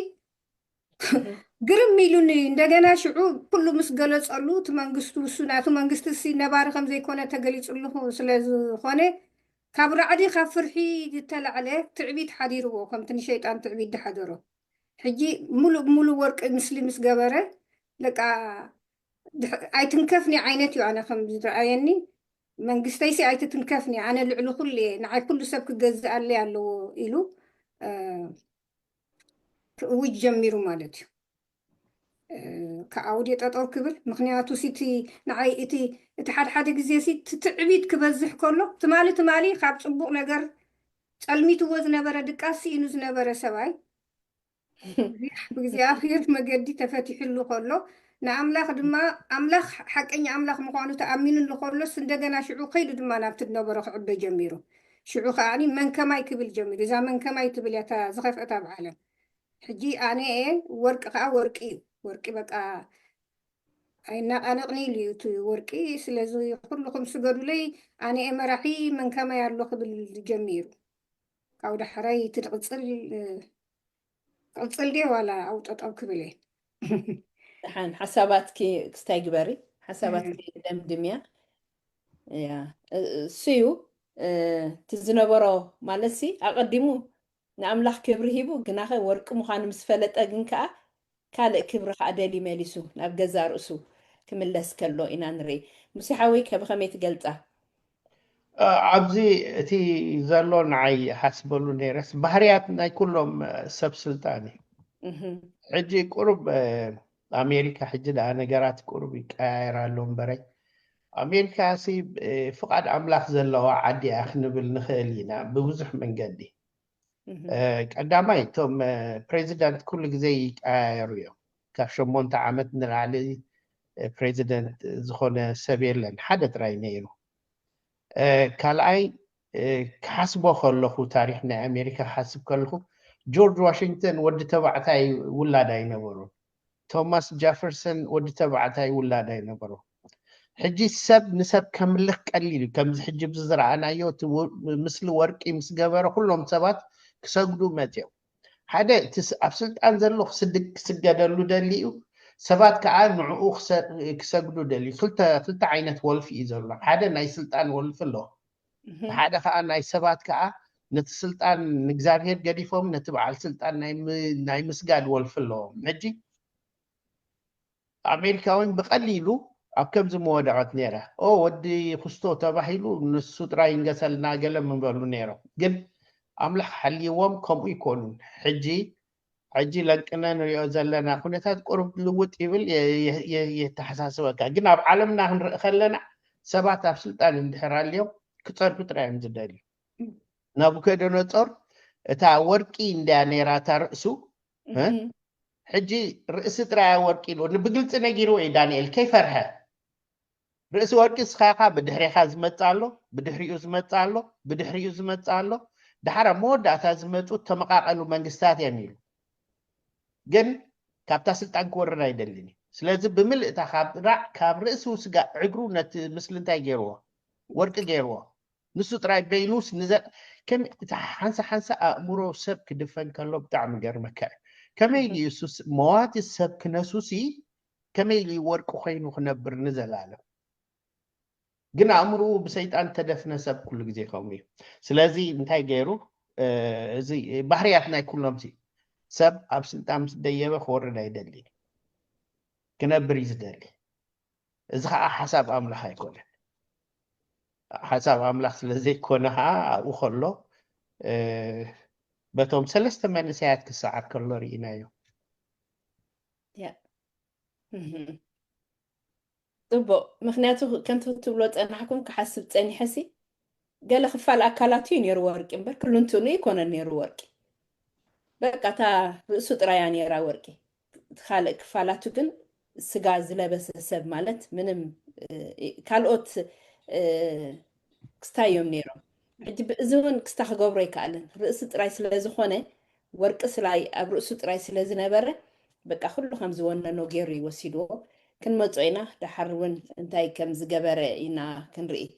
ግርም ኢሉኒ እንደገና ሽዑ ኩሉ ምስ ገለፀሉ እቲ መንግስቱ እሱ ናቱ መንግስቲ ሲ ነባሪ ከም ዘይኮነ ተገሊፅሉ ስለዝኮነ ካብ ራዕዲ ካብ ፍርሒ ዝተላዕለ ትዕቢት ሓዲርዎ ከምቲ ንሸይጣን ትዕቢት ድሓደሮ ሕጂ ሙሉእ ብሙሉእ ወርቂ ምስሊ ምስ ገበረ ደቃ ኣይትንከፍኒ ዓይነት እዩ ኣነ ከም ዝረኣየኒ መንግስተይሲ ኣይትትንከፍኒ ኣነ ልዕሊ ኩሉ እየ ንዓይ ኩሉ ሰብ ክገዝኣለይ ኣለዎ ኢሉ ክእውጅ ጀሚሩ ማለት እዩ ከዓውድ ጠጠው ክብል ምክንያቱ ሲቲ ንዓይ እቲ ሓደሓደ ግዜ ሲ ትዕቢት ክበዝሕ ከሎ ትማሊ ካብ ፅቡቅ ነገር ፀልሚትዎ ዝነበረ ድቃሲ ኢኑ ዝነበረ ሰብኣይ ብእግዚአብሔር መገዲ ተፈቲሕሉ ከሎ ንኣምላኽ ድማ ኣምላኽ ሓቀኛ ኣምላኽ ምኳኑ ተኣሚኑሉ ከሎስ እንደገና ሽዑ ከይዱ ድማ ናብቲ ዝነበሮ ክዕበ ጀሚሩ ሽዑ ከዓኒ መንከማይ ክብል ጀሚሩ እዛ መንከማይ ትብል እያ ዝኸፍአታ ብዓለም ሕጂ ኣነ ወርቂ ከዓ ወርቂ እዩ ወርቂ በቃ ኣይናቃነቅኒ ኢሉ እዩ እቲ ወርቂ ስለዚ ኩልኩም ስገዱለይ ኣነ መራሒ መንከማይ ኣሎ ክብል ጀሚሩ ካብኡ ዳሕራይ ትድቅፅል ቅፅል ዲ ዋላ ኣውጠጠው ክብል እየ ድሓን ሓሳባትኪ ክስታይ ግበሪ ሓሳባትኪ ደምድምያ እያ እሱ እዩ እቲ ዝነበሮ ማለት ሲ ኣቐዲሙ ንኣምላኽ ክብሪ ሂቡ ግናኸ ወርቂ ምዃኑ ምስ ፈለጠ ግን ከዓ ካልእ ክብሪ ከዓ ደሊ መሊሱ ናብ ገዛ ርእሱ ክምለስ ከሎ ኢና ንርኢ ሙሲሓዊ ከብኸመይ ትገልፃ? ኣብዚ እቲ ዘሎ ንዓይ ሓስበሉ ነይረስ ባህርያት ናይ ኩሎም ሰብ ስልጣን እዩ ሕጂ ቁሩብ ኣሜሪካ ሕጂ ዳ ነገራት ቁሩብ ይቀያየራሉ እምበረይ ኣሜሪካ ሲ ፍቃድ ኣምላኽ ዘለዋ ዓዲ እያ ክንብል ንኽእል ኢና ብብዙሕ መንገዲ ቀዳማይ እቶም ፕሬዚደንት ኩሉ ግዜ ይቀያየሩ እዮም ካብ 8 ዓመት ንላዕሊ ፕሬዚደንት ዝኾነ ሰብ የለን ሓደ ጥራይ ነይሩ ካልኣይ ክሓስቦ ከለኹ ታሪክ ናይ ኣሜሪካ ክሓስብ ከለኹ ጆርጅ ዋሽንግተን ወዲ ተባዕታይ ውላድ ኣይነበሩ ቶማስ ጃፈርሰን ወዲ ተባዕታይ ውላድ ኣይነበሩ ሕጂ ሰብ ንሰብ ከምልኽ ቀሊል እዩ ከምዚ ሕጂ ብዝረኣናዮ ምስሊ ወርቂ ምስ ገበረ ኩሎም ሰባት ክሰግዱ መፅኦም ሓደ ኣብ ስልጣን ዘሎ ክስገደሉ ደሊዩ ሰባት ከዓ ንዕኡ ክሰግዱ ደልዩ ክልተ ዓይነት ወልፊ እዩ ዘሎ ሓደ ናይ ስልጣን ወልፊ ኣሎ ሓደ ከዓ ናይ ሰባት ከዓ ነቲ ስልጣን ንእግዚኣብሔር ገዲፎም ነቲ በዓል ስልጣን ናይ ምስጋድ ወልፊ ኣለዎም ሕጂ ኣሜሪካውን ብቐሊሉ ኣብ ከምዚ መወደቐት ነይራ ወዲ ክስቶ ተባሂሉ ንሱ ጥራይ እንገሰልና ገለ ምንበሉ ነይሮም ግን ኣምላኽ ሓልይዎም ከምኡ ይኮኑን ሕጂ ለንቅነ ንሪኦ ዘለና ኩነታት ቁርብ ልውጥ ይብል የተሓሳስበካ ግን ኣብ ዓለምና ክንርኢ ከለና ሰባት ኣብ ስልጣን እንድሕር ኣልዮም ክፀድቁ ጥራዮም ዝደልዩ ናቡከደነፆር እታ ወርቂ እንድያ ነይራታ ርእሱ ሕጂ ርእሲ ጥራያ ወርቂ ኢሉ ብግልፂ ነጊሩ ወይ ዳንኤል ከይፈርሐ ርእሲ ወርቂ ስኻኻ ብድሕሪኻ ዝመፅእ ኣሎ ብድሕሪኡ ዝመፅእ ኣሎ ብድሕሪኡ ዝመፅእ ኣሎ ድሓር መወዳእታ ዝመፁ ተመቃቀሉ መንግስታት እዮም ኢሉ ግን ካብታ ስልጣን ክወርድ ኣይደልን ስለዚ ብምልእታ ካብ ርእሱ ስጋእ ዕግሩ ነቲ ምስሊ እንታይ ገይርዎ ወርቂ ገይርዎ ንሱ ጥራይ በይኑስ ሓንሳ ኣእምሮ ሰብ ክድፈን ከሎ ብጣዕሚ ገርመካ ከመይ ኢሉ ሱስ መዋቲ ሰብ ክነሱሲ ከመይ ኢሉ ወርቂ ኮይኑ ክነብር ንዘላለም ግን ኣእምሮ ብሰይጣን ተደፍነ ሰብ ኩሉ ግዜ ከምኡ እዩ ስለዚ እንታይ ገይሩ እዚ ባህርያት ናይ ኩሎም ሰብ ኣብ ስልጣን ምስ ደየበ ክወርድ ኣይደልን ክነብር እዩ ዝደሊ እዚ ከዓ ሓሳብ ኣምላኽ ኣይኮነን ሓሳብ ኣምላኽ ስለዘይኮነ ከዓ ኣብኡ ከሎ በቶም ሰለስተ መንእሰያት ክሰዓር ከሎ ርኢናዮ ፅቡቅ ምክንያቱ ከምቲ ትብሎ ፀናሕኩም ክሓስብ ፀኒሐሲ ገለ ክፋል ኣካላት እዩ ነይሩ ወርቂ እምበር ክልንትኑ ይኮነን ነይሩ ወርቂ በቃ እታ ርእሱ ጥራያ ነይራ ወርቂ خالق كفالاتو كن سجاز لبس سب مالت منم كالوت كستايوم نيرو حجي بأزون كستا خقبري كالن رئيس تراي سلازخونه ورق سلاي أب رئيس تراي سلازنبره بقى خلو خمزونا نوغيري وسيدو كن مطعينا دحرون انتاي كم زقبره إنا كنرئي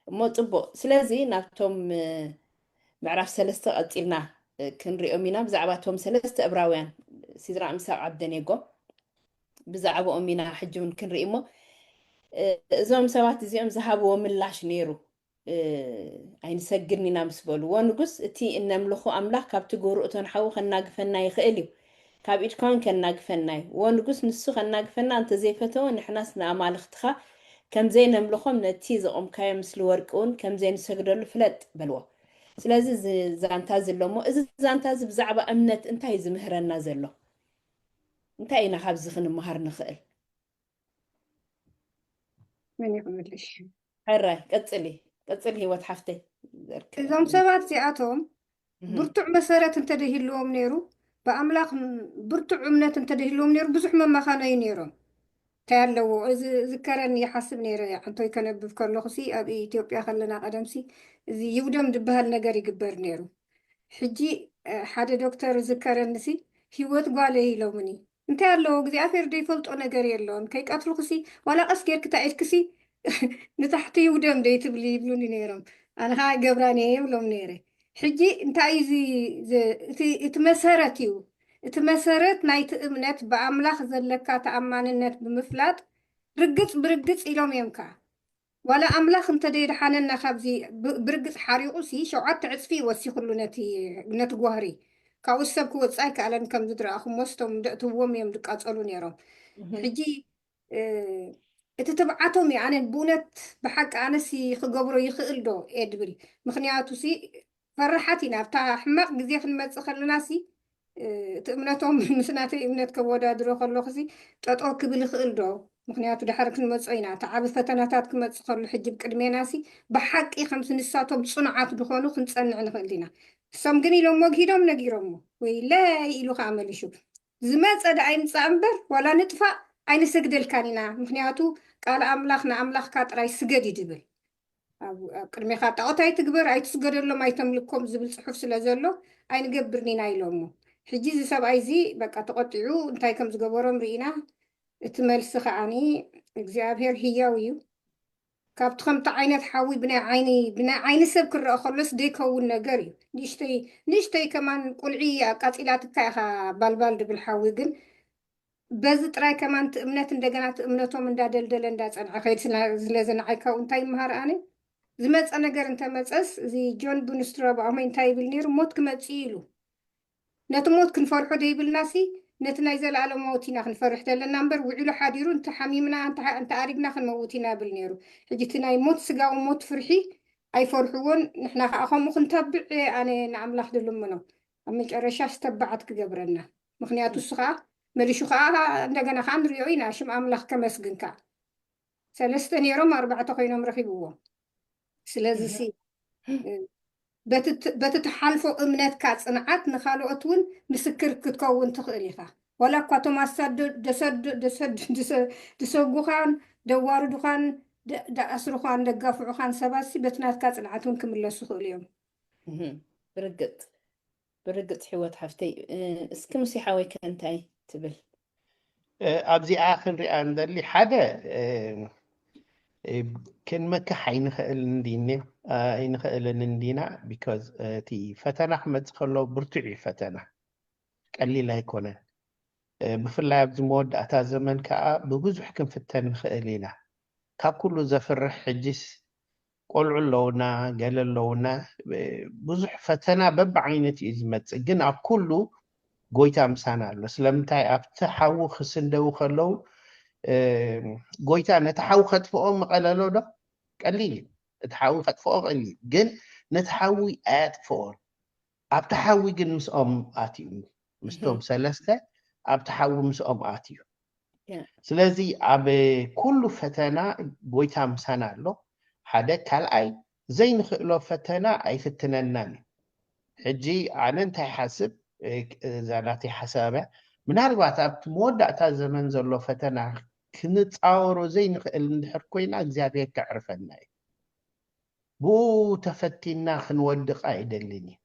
مطبو سلازي نابتوم معرف سلسة قتلنا كنرئو مينا بزعباتهم سلسة أبراويان سيدرا أمساو عبدنيقو بزعبو أمينا حجون كنرئيمو زوم سوات زيوم زهابو ملاش نيرو عين سجرني نامس بولو ونقص تي إن نملخو أملاك كاب تجورو تنحو خناق فناي خيليو كاب إتكون كناق فناي ونقص نسو خناق فنا أنت زيفتو نحناس نعمال اختخا كم زين نملخو من التيز أم كاي مسل ورقون كم زين سجرلو فلت بلوا سلازي زانتا زلو مو إذا زانتا بزعبة أمنت انتهي زمهرنا زلو انتهي نخاب زخن مهر نخيل من يقولش حراي قصلي هو تحفتي إذا سبات زياتهم برتع مسارات انت دهيلوهم نيرو بأملاق برتع أمنات انت دهيلوهم نيرو بزح ما خاني نيرو تعالوا ذكرني حسب نيرو أنتو كان بفكر لخسي أبي إثيوبيا خلنا قدمسي زي يودم دبها النجاري جبر نيرو حجي حدا دكتور ذكرني سي هيوت قالي لو مني انت لو قدي أفير دي فلت أنا جاري اللون كيك أطلق سي ولا أسكير كتاعيش كسي نتحتي يودم دي تبلي بلوني نيرم أنا هاي قبراني يولوم نيري حجي انت عايزي اتمسرتيو اتمسرت نايت امنت بأملاخ زلكا تأماننت بمفلات رقص برقص إلوم يمكا ولا أملاخ انت دي حاننا خابزي برقص حاريقو سي شوعات تعصفي وسي خلو نت قوهري كاو السبك وصايك على كم زدر أخو مستم دقتوهم يمدك أتصلو نيرم حجي اتتبعاتهم يعني بونت بحق أنسي خقبرو يخيل دو إدبل مخنياتو سي فرحتنا بتاع حماق جزيخ المتسخر لناسي تأمناتهم مسناتي إمنات كبودا درو خلو خسي تطو كبل يخيل دو مخنياتو دحرك المتسعينا تعب فتناتات كمتسخر لحجب كدمي ناسي بحق إي 5 نساتهم صنعات دخونو خنصنع نخلينا سمجني لو مجهدهم نجيرهم ولا إلو خامل شو زمات أدا عين صامبر ولا نطفأ عين سجدل كانينا مخنياتو قال أملاخنا أملاخ كاتراي سجد يدبل قدمي خاطئات أي تكبر أي تسجد له ما يتملكهم زبل صحف سلازلو أي نجبرني نايلومو حجيز سب أيزي بقى تقطعو انتاي كم زجبرهم رينا تملس خاني እግዚአብሔር ህያው እዩ ካብቲ ከምቲ ዓይነት ሓዊ ብናይ ዓይኒ ሰብ ክረአ ከሎስ ደይከውን ነገር እዩ ንእሽተይ ከማን ቁልዒ ኣቃፂላትካ ኢኻ ባልባል ድብል ሓዊ ግን በዚ ጥራይ ከማን እምነት እንደገና እምነቶም እንዳደልደለ እንዳፀንዐ ከይድ ስለዘንዓይካው እንታይ ይመሃር ኣነ ዝመፀ ነገር እንተመፀስ እዚ ጆን ቡንስትሮብ ኣመ እንታይ ይብል ነይሩ ሞት ክመፅእ ኢሉ ነቲ ሞት ክንፈርሖ ደይብልናሲ ነቲ ናይ ዘለኣለም ሞትና ክንፈርሕ ዘለና እምበር ውዒሉ ሓዲሩ እንተ ሓሚምና እንተ ኣሪግና ክንመውትና ብል ነይሩ ሕጂ እቲ ናይ ሞት ስጋዊ ሞት ፍርሒ ኣይፈርሕዎን ንሕና ከዓ ከምኡ ክንተብዕ ኣነ ንኣምላኽ ድልምኖ ኣብ መጨረሻ ዝተባዓት ክገብረና ምክንያቱ እሱ ከዓ መሊሹ ከዓ እንደገና ከዓ ንሪኦ ኢና ሽም ኣምላኽ ከመስግንካ 3 ነይሮም 4 ኮይኖም ረኺብዎም ስለዚ ሲ በቲ ተሓልፎ እምነትካ ፅንዓት ንኻልኦት እውን ምስክር ክትከውን ትኽእል ኢኻ ወላ እኳ እቶም ኣሳዶ ደሰጉኻን ደዋርዱኻን ደኣስሩኻን ደጋፍዑኻን ሰባት በቲ ናትካ ፅንዓት እውን ክምለሱ ይኽእሉ እዮም برقت حوت حفتي اسكي مسيحاوي كنتاي تبل أبزي آخر رئان دلي حدا كن مكا حين خيلن ديني حين خيلن دينا because تي فتنة أحمد خلو برتعي فتنة قال لي لا يكون بفلا يبدو مود أتا زمن كا ببزح كن فتن خيلينا كا كله زفر حجس قلعو اللونا قال اللونا بزح فتنة ببعينة إزمت قنا كله قويتا مسانا له سلمتاي أفتحاو خسندو خلو قويتا نتحاو خطفوهم قلالو ده قليل نتحاو خطفوهم قليل قن نتحاوي فور أبتحاوي قن مسؤوم آتيو مستوم سلسة أبتحاوي مسؤوم آتيو سلازي أب كل فتنة قويتا مسانا له حدا كالأي زي نخلو فتنة أي فتنة ناني حجي أنا انتي حاسب زاناتي حسابه ምናልባት ኣብቲ መወዳእታ ዘመን ዘሎ ፈተና ክንፃወሮ ዘይንኽእል እንድሕር ኮይና እግዚኣብሔር ከዕርፈና እዩ ብኡ ተፈቲና ክንወድቕ ኣይደልን እዩ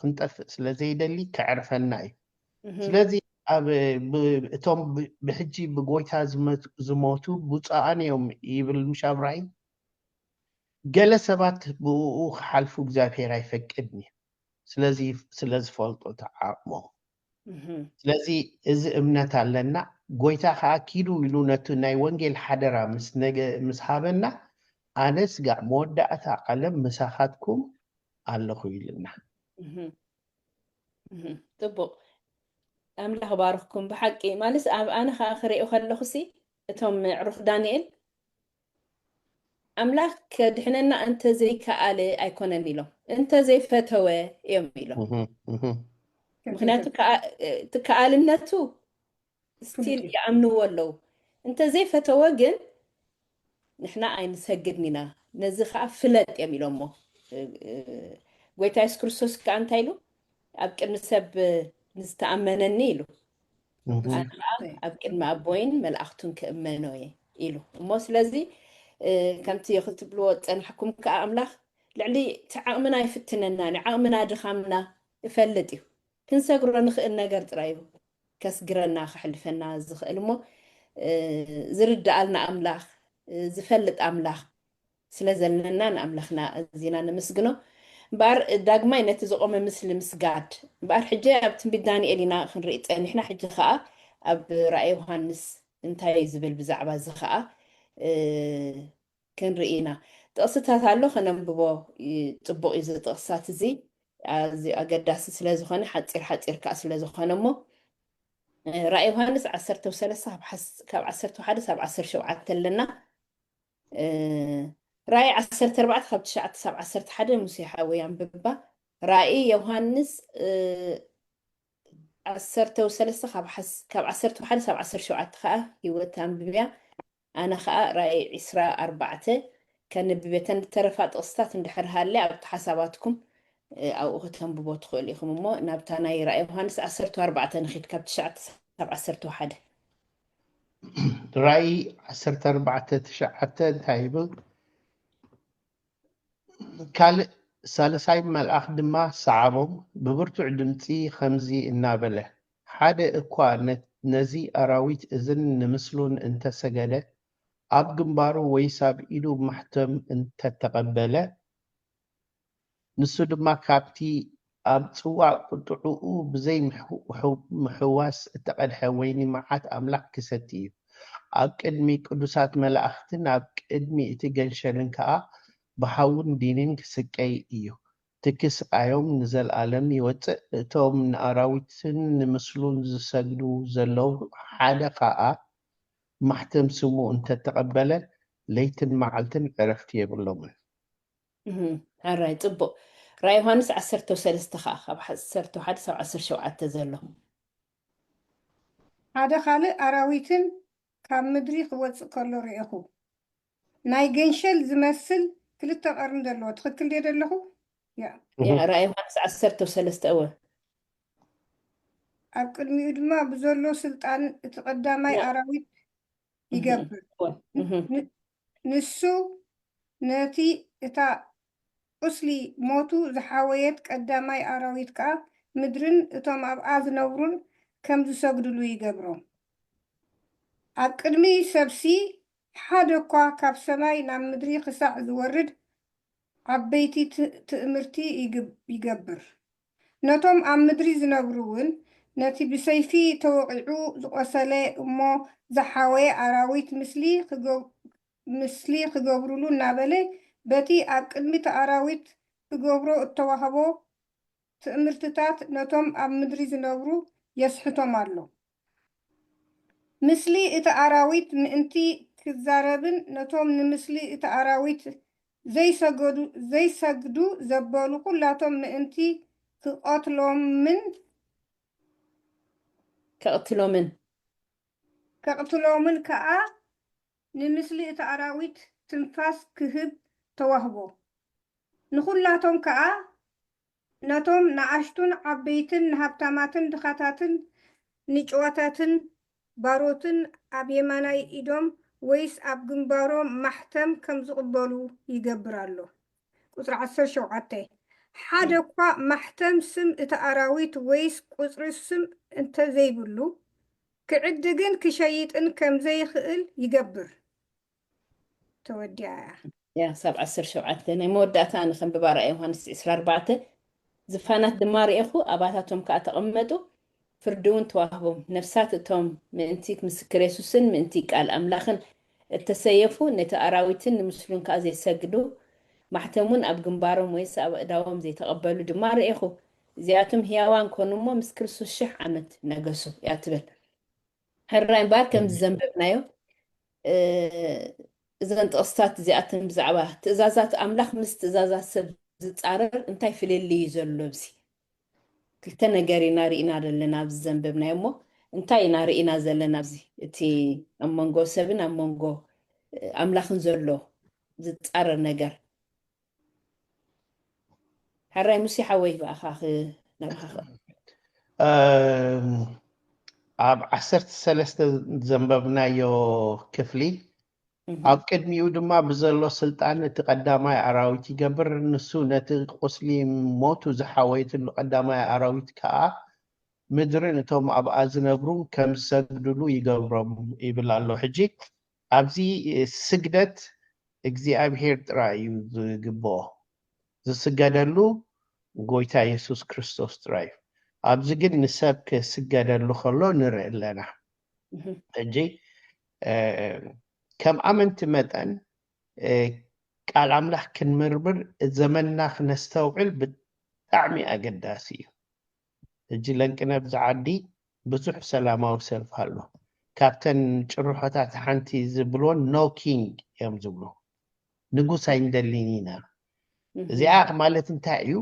ክንጠፍእ ስለ ዘይደሊ ከዕርፈና እዩ ስለዚ ኣብ እቶም ብሕጂ ብጎይታ ዝሞቱ ብፁዓን እዮም ይብል ምሻብራይ ገለ ሰባት ብኡ ክሓልፉ እግዚኣብሔር ኣይፈቅድን እዩ ስለዚ ስለ ዝፈልጦ ተዓቕሞ ስለዚ እዚ እምነት ኣለና ጎይታ ከዓ ኪዱ ኢሉ ነቲ ናይ ወንጌል ሓደራ ምስ ሃበና ኣነ ስጋዕ መወዳእታ ዓለም ምሳኻትኩም ኣለኹ ኢልና ጥቡቅ ኣምላኽ ባርኽኩም ብሓቂ ማለት ኣነ ከዓ ክሪኦ ከለኹ ሲ እቶም ዕሩኽ ዳንኤል ኣምላኽ ከድሕነና እንተ ዘይከኣለ ኣይኮነን ኢሎም እንተ ዘይፈተወ እዮም ኢሎም ምክንያቱ ትከኣልነቱ ስቲል ይኣምንዎ ኣለዉ እንተ ዘይፈተወ ግን ንሕና ኣይንሰግድን ኢና ነዚ ከዓ ፍለጥ እዮም ኢሎሞ ጎይታ የሱስ ክርስቶስ ከዓ እንታይ ኢሉ ኣብ ቅድሚ ሰብ ንዝተኣመነኒ ኢሉ ኣነ ከዓ ኣብ ቅድሚ ኣቦይን መላእኽቱን ክእመኖ እየ ኢሉ እሞ ስለዚ ከምቲ ክትብልዎ ፀናሕኩም ከዓ ኣምላኽ ልዕሊ እቲ ዓቕምና ይፍትነና ዓቕምና ድኻምና ይፈልጥ እዩ ክንሰግሮ ንኽእል ነገር ጥራይ እዩ ከስግረና ክሕልፈና ዝኽእል እሞ ዝርዳኣልና ኣምላኽ ዝፈልጥ ኣምላኽ ስለ ዘለና ንኣምላኽና እዚና ንምስግኖ እምበኣር ዳግማይ ነቲ ዝቆመ ምስሊ ምስጋድ እምበኣር ሕጂ ኣብ ትንቢት ዳንኤል ኢና ክንርኢ ፀኒሕና ሕጂ ከዓ ኣብ ራእይ ዮሃንስ እንታይ ዝብል ብዛዕባ እዚ ከዓ ክንርኢ ኢና ጥቕስታት ኣሎ ከነንብቦ ፅቡቅ እዩ ጥቕስታት እዚ ኣዝዩ ኣገዳሲ ስለ ዝኾነ ሓፂር ሓፂር ከዓ ስለ ዝኾነ እሞ ራእይ ዮሃንስ 13 ካብ 11 ሳብ 17 ኣለና ራእይ 14 ካብ 9 ሳብ 11 ሙሴሓ ወይ ኣንብባ ራእይ ዮሃንስ 13 ካብ 11 ሳብ 17 ከዓ ሂወት ኣንብብያ ኣነ ከዓ ራእይ 24 ከንብቤተን ተረፋ ጥቕስታት እንድሕር ሃለይ ኣብቲ ሓሳባትኩም ኣብኡ ከተንብቦ ትኽእሉ ኢኹም እሞ ናብታ ናይ ራእይ ዮሃንስ 14 ንኺድ ካብ 9 ሳብ 11 ራእይ 14:9 እንታይ ይብል ካልእ ሳልሳይ መልኣኽ ድማ ሰዓቦም ብብርቱዕ ድምፂ ከምዚ እናበለ ሓደ እኳ ነዚ ኣራዊት እዝን ንምስሉን እንተሰገደ ኣብ ግንባሩ ወይ ሳብ ኢዱ ማሕተም እንተተቐበለ ንሱ ድማ ካብቲ ኣብ ፅዋዕ ቁጥዑኡ ብዘይ ምሕዋስ እተቐድሐ ወይኒ መዓት ኣምላኽ ክሰቲ እዩ ኣብ ቅድሚ ቅዱሳት መላእኽትን ኣብ ቅድሚ እቲ ገንሸልን ከዓ ብሓውን ዲንን ክስቀይ እዩ ትኪ ስቃዮም ንዘለኣለም ይወፅእ እቶም ንኣራዊትን ንምስሉን ዝሰግዱ ዘለዉ ሓደ ከዓ ማሕተም ስሙ እንተተቐበለ ለይትን መዓልትን ዕረፍቲ የብሎምን ኣራይ ፅቡቅ ራእይ ዮሃንስ 13 ከዓ ካብ 11 ሳብ 17 ዘሎ ሓደ ካልእ ኣራዊትን ካብ ምድሪ ክወፅእ ከሎ ርኢኹ ናይ ገንሸል ዝመስል ክልተ ቀርኒ ዘለዎ ትክክል ደ ዘለኹ ራእይ ዮሃንስ 13 እወ ኣብ ቅድሚኡ ድማ ብዘሎ ስልጣን እቲ ቀዳማይ ኣራዊት ይገብር ንሱ ነቲ እታ ቁስሊ ሞቱ ዝሓወየት ቀዳማይ ኣራዊት ከዓ ምድርን እቶም ኣብኣ ዝነብሩን ከም ዝሰግድሉ ይገብሮም ኣብ ቅድሚ ሰብሲ ሓደ እኳ ካብ ሰማይ ናብ ምድሪ ክሳዕ ዝወርድ ዓበይቲ ትእምርቲ ይገብር ነቶም ኣብ ምድሪ ዝነብሩ እውን ነቲ ብሰይፊ ተወቂዑ ዝቆሰለ እሞ ዝሓወየ ኣራዊት ምስሊ ክገብሩሉ እናበለ በቲ ኣብ ቅድሚቲ ኣራዊት ክገብሮ እተዋህቦ ትእምርትታት ነቶም ኣብ ምድሪ ዝነብሩ የስሕቶም ኣሎ ምስሊ እቲ ኣራዊት ምእንቲ ክዛረብን ነቶም ንምስሊ እቲ ኣራዊት ዘይሰግዱ ዘበሉ ኩላቶም ምእንቲ ከቕትሎምን ከዓ ንምስሊ እቲ ኣራዊት ትንፋስ ክህብ ተዋህቦ ንኩላቶም ከዓ ነቶም ንኣሽቱን ዓበይትን ንሃብታማትን ድኻታትን ንጨዋታትን ባሮትን ኣብ የማናይ ኢዶም ወይስ ኣብ ግንባሮም ማሕተም ከም ዝቕበሉ ይገብር ኣሎ። ቁፅሪ 17 ሓደ እኳ ማሕተም ስም እቲ ኣራዊት ወይስ ቁፅሪ ስም እንተዘይብሉ ክዕድግን ክሸይጥን ከም ዘይኽእል ይገብር። ተወዲያ ያ 17 ናይ መወዳእታ ንከንብባ ራእየ ዮሃንስ 24 ዝፋናት ድማ ርኢኹ ኣባታቶም ከዓ ተቐመጡ ፍርዲ እውን ተዋህቦም ነፍሳት እቶም ምእንቲ ምስክር የሱስን ምእንቲ ቃል ኣምላኽን እተሰየፉ ነቲ ኣራዊትን ንምስሉን ከዓ ዘይሰግዱ ማሕተሙን ኣብ ግንባሮም ወይስ ኣብ እዳዎም ዘይተቐበሉ ድማ ርኢኹ እዚኣቶም ህያዋን ኮኑ እሞ ምስ ክርስቶስ 1000 ዓመት ነገሱ እያ ትብል። ሕራይ እምበር ከም ዝዘንበብናዮ እዘን ጥቕስታት እዚኣትን ብዛዕባ ትእዛዛት ኣምላኽ ምስ ትእዛዛት ሰብ ዝፃረር እንታይ ፍልሊ እዩ ዘሎ ብሲ ክልተ ነገር ኢና ርኢና ዘለና ኣብዚ ዘንበብናዮ እሞ እንታይ ኢና ርኢና ዘለና ኣብዚ እቲ ኣብ መንጎ ሰብን ኣብ መንጎ ኣምላኽን ዘሎ ዝፃረር ነገር ሕራይ ሙሲ ሓወይ በኣኻ ክነብኻ ኣብ 13 ዘንበብናዮ ክፍሊ ኣብ ቅድሚኡ ድማ ብዘሎ ስልጣን እቲ ቀዳማይ ኣራዊት ይገብር ንሱ ነቲ ቁስሊ ሞቱ ዝሓወይትሉ ቀዳማይ ኣራዊት ከዓ ምድርን እቶም ኣብኣ ዝነብሩ ከም ዝሰግድሉ ይገብሮም ይብል ኣሎ። ሕጂ ኣብዚ ስግደት እግዚኣብሔር ጥራይ እዩ ዝግብኦ ዝስገደሉ ጎይታ ኢየሱስ ክርስቶስ ጥራይ እዩ። ኣብዚ ግን ንሰብ ክስገደሉ ከሎ ንርኢ ኣለና። ሕጂ ከም ኣመንቲ መጠን ቃል ኣምላኽ ክንምርምር ዘመንና ክነስተውዕል ብጣዕሚ ኣገዳሲ እዩ። ሕጂ ለንቅነ ብዛ ዓዲ ብዙሕ ሰላማዊ ሰልፍ ኣሎ። ካብተን ጭርሖታት ሓንቲ ዝብልዎን ኖ ኪንግ እዮም ዝብሉ ንጉስ ኣይንደሊን ኢና። እዚኣ ማለት እንታይ እዩ?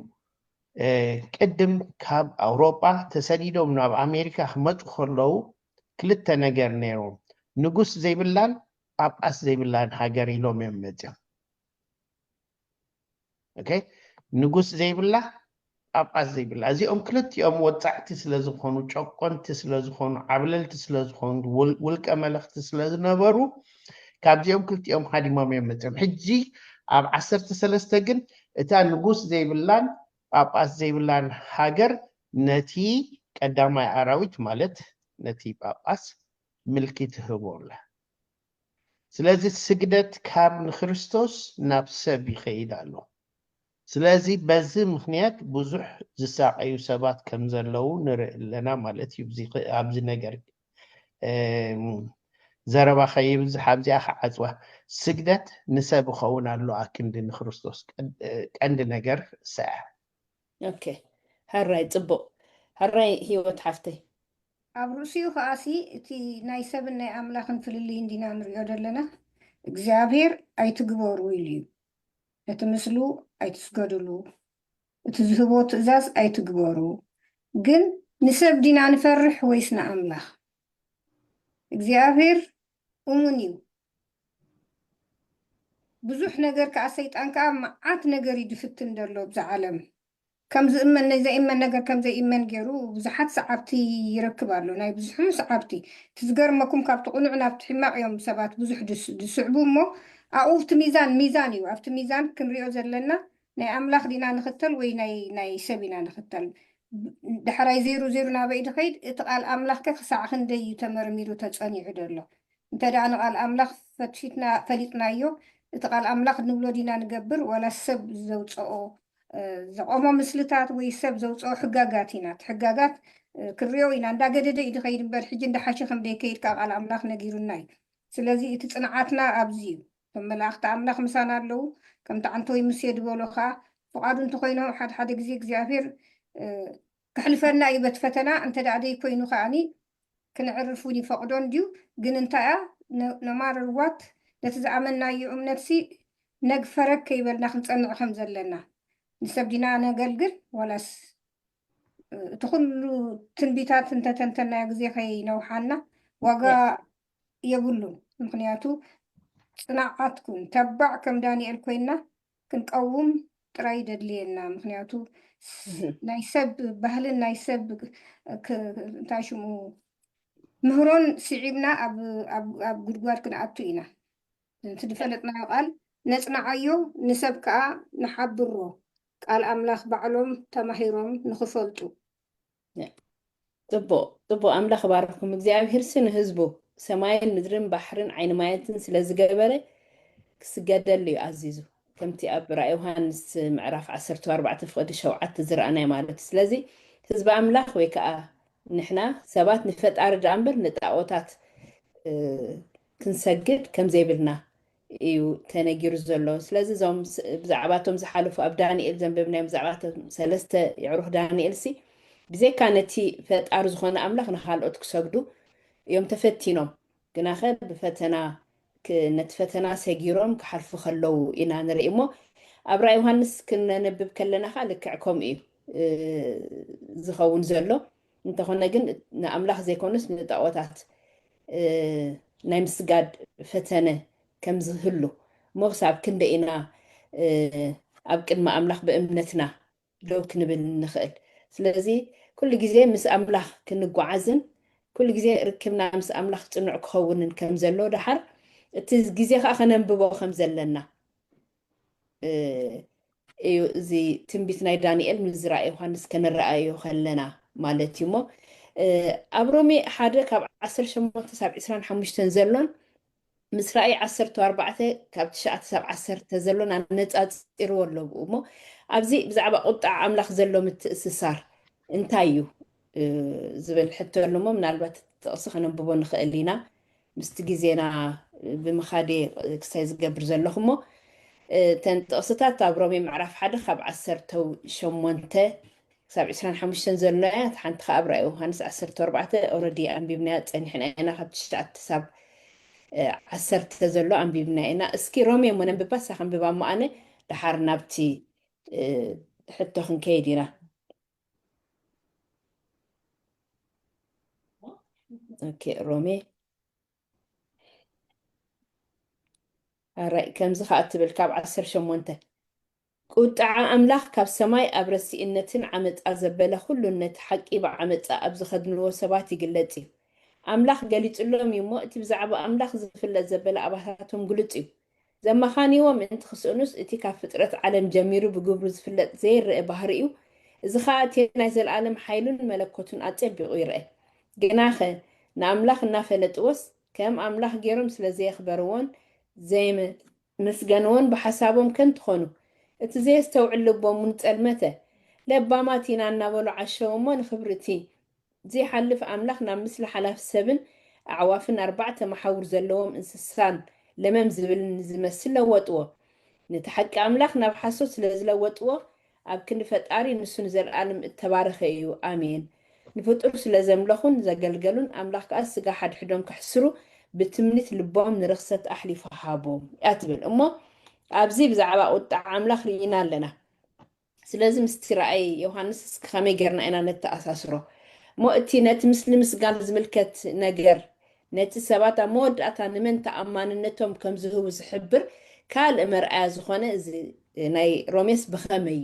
ቅድም ካብ ኣውሮጳ ተሰዲዶም ናብ ኣሜሪካ ክመፁ ከለዉ ክልተ ነገር ነይሮም ንጉስ ዘይብላን ጳጳስ ዘይብላን ሃገር ኢሎም እዮም መፅኦም። ኦኬ ንጉስ ዘይብላ ጳጳስ ዘይብላ እዚኦም ክልቲኦም ወፃዕቲ ስለዝኾኑ ጨቆንቲ ስለዝኾኑ ዓብለልቲ ስለዝኾኑ ውልቀ መለኽቲ ስለዝነበሩ ካብዚኦም ክልቲኦም ሃዲሞም እዮም መፅኦም። ሕጂ ኣብ 13 ግን እታ ንጉስ ዘይብላን ጳጳስ ዘይብላን ሃገር ነቲ ቀዳማይ ኣራዊት ማለት ነቲ ጳጳስ ምልክት ህቦላ። ስለዚ ስግደት ካብ ንክርስቶስ ናብ ሰብ ይኸይድ ኣሎ። ስለዚ በዚ ምክንያት ብዙሕ ዝሳቀዩ ሰባት ከም ዘለው ንርኢ ኣለና ማለት እዩ። ኣብዚ ነገር ዘረባ ከይብዝሕ ኣብዚኣ ክዓፅዋ ስግደት ንሰብ ይኸውን ኣሎ ኣክንዲ ንክርስቶስ ቀንዲ ነገር ሰዓ። ኦኬ ሕራይ ፅቡቅ ሕራይ ሂወት ሓፍተይ ኣብ ርእሲኡ ከኣሲ እቲ ናይ ሰብን ናይ ኣምላኽን ፍልልይ እንዲና ንሪኦ ዘለና እግዚኣብሔር ኣይትግበሩ ኢሉ እዩ። እቲ ምስሉ ኣይትስገድሉ፣ እቲ ዝህቦ ትእዛዝ ኣይትግበሩ። ግን ንሰብ ዲና ንፈርሕ ወይስ ንኣምላኽ? እግዚኣብሔር እሙን እዩ። ብዙሕ ነገር ከዓ ሰይጣን ከዓ መዓት ነገር ይድፍትን ደሎ ብዛ ዓለም ከም ዝእመን ዘይእመን ነገር ከም ዘይእመን ገይሩ ብዙሓት ሰዓብቲ ይረክብ ኣሎ። ናይ ብዙሕ ሰዓብቲ ትዝገርመኩም ካብቲ ቁኑዕ ናብቲ ሕማቅ እዮም ሰባት ብዙሕ ድስዕቡ እሞ ኣብኡ እቲ ሚዛን እዩ። ኣብቲ ሚዛን ክንሪኦ ዘለና ናይ ኣምላኽ ዲና ንኽተል ወይ ናይ ሰብ ኢና ንኽተል? ድሕራይ ዜሩ ናበይ ድኸይድ? እቲ ቃል ኣምላኽ ከ ክሳዕ ክንደይ እዩ ተመርሚሩ ተፀኒዑ ደሎ? እንተደኣ ንቃል ኣምላኽ ፈሊጥናዮ እቲ ቃል ኣምላኽ ንብሎ ዲና ንገብር ዋላ ሰብ ዘውፅኦ ዘቆሞ ምስልታት ወይ ሰብ ዘውፅኦ ሕጋጋት ኢና ሕጋጋት ክሪኦ ኢና እንዳገደደ እዩ ድኸይድ እምበር ሕጂ እንዳሓሸ ከምደይ ከይድካ ቃል ኣምላኽ ነጊሩና እዩ። ስለዚ እቲ ፅንዓትና ኣብዚ እዩ። ከም መላእኽቲ ኣምላኽ ምሳና ኣለዉ ከምቲ ዓንተወይ ሙሴ ድበሎ ከዓ ፍቃዱ እንተኮይኖም ሓደ ግዜ እግዚኣብሔር ክሕልፈና እዩ በቲ ፈተና እንተደኣ ዘይኮይኑ ከዓኒ ክንዕርፉን ይፈቅዶን ድዩ? ግን እንታይኣ ነማርርዋት ነቲ ዝኣመናዮ እምነትሲ ነግፈረክ ከይበልና ክንፀንዕ ከም ዘለና ንሰብ ዲና ነገልግል ዋላስ እቲ ኩሉ ትንቢታት እንተተንተናዮ ግዜ ከይነውሓና ዋጋ የብሉን። ምክንያቱ ፅናዓትኩን ተባዕ ከም ዳንኤል ኮይና ክንቀውም ጥራይ ደድልየና። ምክንያቱ ናይ ሰብ ባህልን ናይ ሰብ እንታይ ሽሙ ምህሮን ስዒብና ኣብ ጉድጓድ ክንኣቱ ኢና እቲ ዝፈለጥናዮ ቃል ነጽናዓዮ ንሰብ ከዓ ንሓብሮ ቃል ኣምላኽ ባዕሎም ተማሂሮም ንኽፈልጡ ጽቡቕ ኣምላኽ ባርኩም እግዚኣብሔር ንህዝቡ ሰማይን ምድርን ባሕርን ዓይኒ ማየትን ስለ ዝገበረ ክስገደሉ እዩ ኣዚዙ ከምቲ ኣብ ራእይ ዮሃንስ ምዕራፍ 14 ፍቕዲ 7 ዝረኣናይ ማለት ስለዚ ህዝቢ ኣምላኽ ወይ ከዓ ንሕና ሰባት ንፈጣሪ ዳ እምበር ንጣዖታት ክንሰግድ ከም ዘይብልና እዩ ተነጊሩ ዘሎ ስለዚ እዞም ብዛዕባቶም ዝሓለፉ ኣብ ዳንኤል ዘንበብናዮም ብዛዕባቶም 3 ይዕሩኽ ዳንኤል ሲ ብዘይካ ነቲ ፈጣሪ ዝኾነ ኣምላኽ ንኻልኦት ክሰግዱ እዮም ተፈቲኖም ግናኸ ብፈተና ነቲ ፈተና ሰጊሮም ክሓልፉ ከለዉ ኢና ንርኢ እሞ ኣብ ራእይ ዮሃንስ ክነነብብ ከለና ከዓ ልክዕ ከምኡ እዩ ዝኸውን ዘሎ እንተኾነ ግን ንኣምላኽ ዘይኮኑስ ንጣዖታት ናይ ምስጋድ ፈተነ ከም ዝህሉ እሞ ክሳብ ክንደይ ኢና ኣብ ቅድሚ ኣምላኽ ብእምነትና ደው ክንብል ንኽእል ስለዚ ኩሉ ግዜ ምስ ኣምላኽ ክንጓዓዝን ኩሉ ግዜ ርክብና ምስ ኣምላኽ ፅኑዕ ክኸውንን ከም ዘሎ ድሓር እቲ ግዜ ከዓ ከነንብቦ ከም ዘለና እዩ እዚ ትንቢት ናይ ዳንኤል ምስ ራእይ ዮሃንስ ከንረኣዮ ከለና ማለት እዩ እሞ ኣብ ሮሜ 1 ካብ 18 ሳብ 25 ዘሎን ምስ ራእይ 14 ካብ 9 ሳብ 10 ዘሎን ኣነፃፂርዎ ኣለዎ እሞ ኣብዚ ብዛዕባ ቁጣዕ ኣምላኽ ዘሎ ምትእስሳር እንታይ እዩ ዝብል ሕተሉ እሞ ምናልባት ጥቕሲ ከነንብቦ ንኽእል ኢና ምስቲ ግዜና ብምኻዴ ክሳይ ዝገብር ዘለኹ እሞ ተን ጥቕስታት ኣብ ሮሜ ምዕራፍ 1 ካብ 18 ክሳብ 25 ዘሎ እያ ሓንቲ ከዓ ኣብ ራእይ ዮሃንስ 14 ኦልሬዲ ኣንቢብናያ ፀኒሕና ኢና ካብ 9 ሳብ 10 ዘሎ ኣንቢብና ኢና እስኪ ሮሜ እሞ ነንብባ ሳ ከንብባ እሞ ኣነ ድሓር ናብቲ ሕቶ ክንከይድ ኢና ኦኬ ሮሜ ኣራይ ከምዚ ከዓ እትብል ካብ 18 ቁጣዕ ኣምላኽ ካብ ሰማይ ኣብ ረሲእነትን ዓመፃ ዘበለ ኩሉ ነቲ ሓቂ ብዓመፃ ኣብ ዝኸድንዎ ሰባት ይግለጽ እዩ ኣምላኽ ገሊጹሎም እዩ እሞ እቲ ብዛዕባ ኣምላኽ ዝፍለጥ ዘበለ ኣባታቶም ግልጽ እዩ ዘመኻኒዎ ምእንቲ ክስእኑስ እቲ ካብ ፍጥረት ዓለም ጀሚሩ ብግብሩ ዝፍለጥ ዘይርአ ባህሪ እዩ እዚ ከዓ እቲ ናይ ዘለኣለም ሓይሉን መለኮቱን ኣፀቢቑ ይርአ ግናኸ ንኣምላኽ እናፈለጥዎስ ከም ኣምላኽ ገይሮም ስለዘየኽበርዎን ዘይመስገንዎን ብሓሳቦም ከንትኾኑ እቲ ዘየስተውዕል ልቦምን ጸልመተ ለባማት ኢና እናበሉ ዓሸው እሞ ንኽብሪ እቲ ዘይሓልፍ ኣምላኽ ናብ ምስሊ ሓላፍ ሰብን ኣዕዋፍን 4 መሓውር ዘለዎም እንስሳን ለመም ዝብል ዝመስል ለወጥዎ ነቲ ሓቂ ኣምላኽ ናብ ሓሶት ስለ ዝለወጥዎ ኣብ ክንዲ ፈጣሪ ንሱ ንዘለኣለም እተባረኸ እዩ ኣሜን ንፍጡር ስለ ዘምለኹን ዘገልገሉን ኣምላኽ ከዓ ስጋ ሓድሕዶም ክሕስሩ ብትምኒት ልቦም ንርክሰት ኣሕሊፉ ሃቦም እያ ትብል እሞ ኣብዚ ብዛዕባ ቁጣዕ ኣምላኽ ርኢና ኣለና ስለዚ ምስቲ ራእይ ዮሃንስ ከመይ ጌርና ኢና ነተኣሳስሮ እሞ እቲ ነቲ ምስሊ ምስጋን ዝምልከት ነገር ነቲ ሰባት ኣብ መወዳእታ ንመን ተኣማንነቶም ከም ዝህቡ ዝሕብር ካልእ መርኣያ ዝኾነ እዚ ናይ ሮሜስ ብኸመይ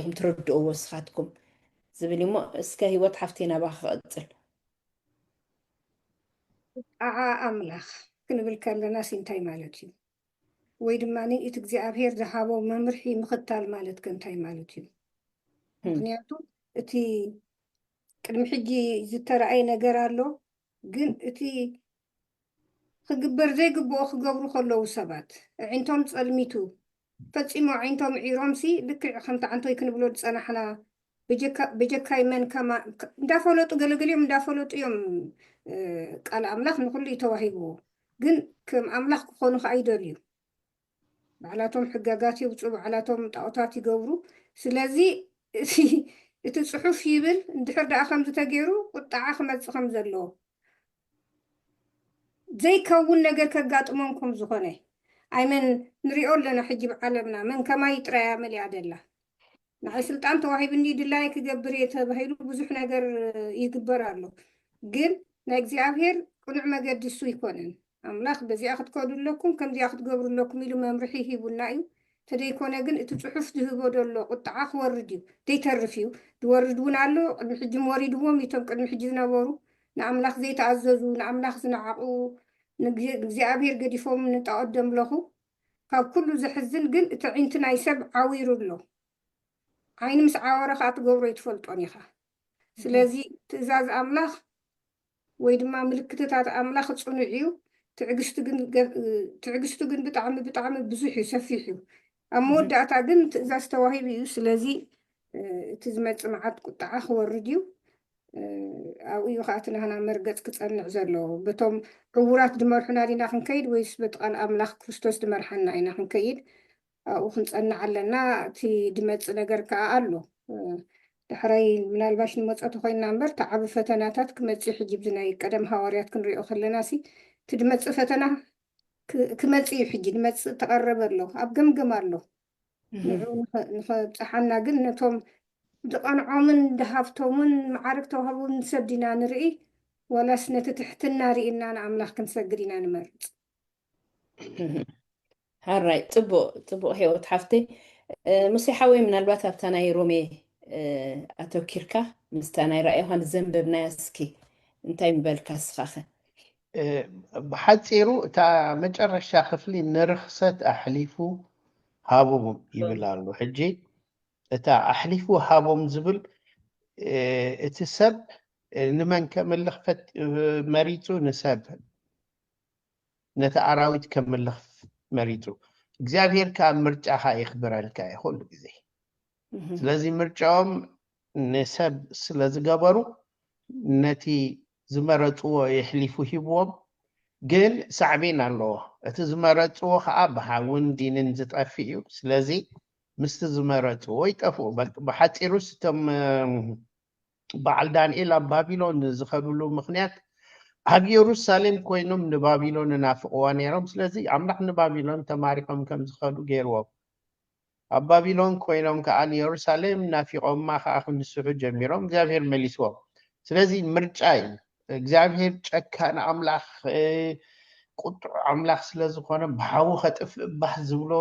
ኢኹም ትረድእዎ ስኻትኩም ዝብል እሞ እስከ ሂወት ሓፍቴና ባ ክቕፅል ቁጣዕ ኣምላኽ ክንብል ከለና እንታይ ማለት እዩ ወይ ድማ እቲ እግዚኣብሔር ዝሃቦ መምርሒ ምኽታል ማለት ከንታይ ማለት እዩ ምክንያቱ እቲ ቅድሚ ሕጂ ዝተረኣየ ነገር ኣሎ ግን እቲ ክግበር ዘይግብኦ ክገብሩ ከለዉ ሰባት ዕንቶም ፀልሚቱ ፈፂሞ ዓይንቶም ዒሮምሲ ልክዕ ከምቲ ዓንቶይ ክንብሎ ዝፀናሕና በጀካይ መን ከማ እንዳፈለጡ ገለገሊኦም እንዳፈለጡ እዮም ቃል ኣምላኽ ንኩሉ እዩ ተዋሂብዎ ግን ከም ኣምላኽ ክኾኑ ከዓ ይደልዩ ባዕላቶም ሕጋጋት የውፅኡ ባዕላቶም ጣዖታት ይገብሩ ስለዚ እቲ ፅሑፍ ይብል እንድሕር ደኣ ከምዚ ተገይሩ ቁጣዓ ክመፅእ ከም ዘለዎ ዘይከውን ነገር ከጋጥሞም ከም ዝኾነ ኣይመን ንሪኦ ኣለና ሕጂ ብዓለምና መን ከማይ ጥራያ መሊኣ ደላ ንዓይ ስልጣን ተዋሂብኒ ድላይ ክገብር እየ ተባሂሉ ብዙሕ ነገር ይግበር ኣሎ ግን ናይ እግዚኣብሔር ቅኑዕ መገዲ እሱ ይኮነን ኣምላኽ በዚኣ ክትከዱ ኣለኩም ከምዚኣ ክትገብሩ ኣለኩም ኢሉ መምርሒ ሂቡና እዩ ተደይኮነ ግን እቲ ፅሑፍ ዝህቦ ደሎ ቁጣዓ ክወርድ እዩ ዘይተርፍ እዩ ዝወርድ እውን ኣሎ ቅድሚ ሕጂ ወሪድዎም እቶም ቅድሚ ሕጂ ዝነበሩ ንኣምላኽ ዘይተኣዘዙ ንኣምላኽ ዝነዓቑ እግዚኣብሔር ገዲፎም ንጠቐደም ለኹ ካብ ኩሉ ዘሕዝን ግን እቲ ዒንቲ ናይ ሰብ ዓዊሩ ኣሎ ዓይኒ ምስ ዓወረ ከዓ ትገብሮ ይትፈልጦን ኢኻ ስለዚ ትእዛዝ ኣምላኽ ወይ ድማ ምልክትታት ኣምላኽ ጽኑዕ እዩ ትዕግስቱ ግን ብጣዕሚ ብዙሕ እዩ ሰፊሕ እዩ ኣብ መወዳእታ ግን ትእዛዝ ተዋሂቡ እዩ ስለዚ እቲ ዝመጽእ መዓት ቁጣዓ ክወርድ እዩ ኣብኡ እዩ ከዓ እቲ ናህና መርገጽ ክጸንዕ ዘለዎ በቶም ዕውራት ድመርሑና ዲና ክንከይድ ወይስ በቲ ቃል ኣምላኽ ክርስቶስ ድመርሐና ኢና ክንከይድ ኣብኡ ክንጸንዕ ኣለና እቲ ድመጽእ ነገር ከዓ ኣሎ ድሕራይ ምናልባሽ ንመፀቱ ኮይና እምበር ተዓቢ ፈተናታት ክመጽእ ሕጂ ብናይ ቀደም ሃዋርያት ክንሪኦ ከለና ሲ እቲ ድመጽእ ፈተና ክመጽእ እዩ ሕጂ ድመጽእ ተቐረበ ኣሎ ኣብ ገምገም ኣሎ ንዕኡ ንኸብፅሓና ግን ነቶም ዝቐንዖምን ድሃፍቶምን ማዕርግ ተዋሂቦም ሰብ ዲና ንርኢ ወላስ ነቲ ትሕትና ርኢና ንኣምላኽ ክንሰግድ ኢና ንመርፅ ሃራይ ፅቡቅ ሂወት ሓፍተይ ሙሴሓወይ ምናልባት ኣብታ ናይ ሮሜ ኣተኪርካ ምስታ ናይ ራእዮኻን ዘንበብናያ እስኪ እንታይ ምበልካ ስኻኸ ብሓፂሩ እታ መጨረሻ ክፍሊ ንርክሰት ኣሕሊፉ ሃቦም ይብል ኣሎ ሕጂ እታ ኣሕሊፉ ሃቦም ዝብል እቲ ሰብ ንመን ከምልኽ መሪፁ ንሰብ ነቲ ኣራዊት ከምልኽ መሪፁ እግዚኣብሔር ካብ ምርጫኻ ይኽብረልካ ይኩሉ ግዜ ስለዚ ምርጫኦም ንሰብ ስለ ዝገበሩ ነቲ ዝመረፅዎ የሕሊፉ ሂብዎም ግን ሳዕቤን ኣለዎ እቲ ዝመረፅዎ ከዓ ብሃውን ዲንን ዝጠፊ እዩ ስለዚ ምስቲ ዝመረፅዎ ይጠፍኡ ብሓፂሩስ እቶም በዓል ዳንኤል ኣብ ባቢሎን ዝኸድሉ ምክንያት ኣብ ኢየሩሳሌም ኮይኖም ንባቢሎን እናፍቅዋ ነይሮም ስለዚ ኣምላኽ ንባቢሎን ተማሪሖም ከም ዝኸዱ ገይርዎም ኣብ ባቢሎን ኮይኖም ከዓ ንኢየሩሳሌም ናፊቆማ ከዓ ክንስሑ ጀሚሮም እግዚኣብሔር መሊስዎም ስለዚ ምርጫ እዩ እግዚኣብሔር ጨካን ኣምላኽ ቁጡዕ ኣምላኽ ስለ ዝኾነ ብሓዊ ከጥፍእ ባህ ዝብሎ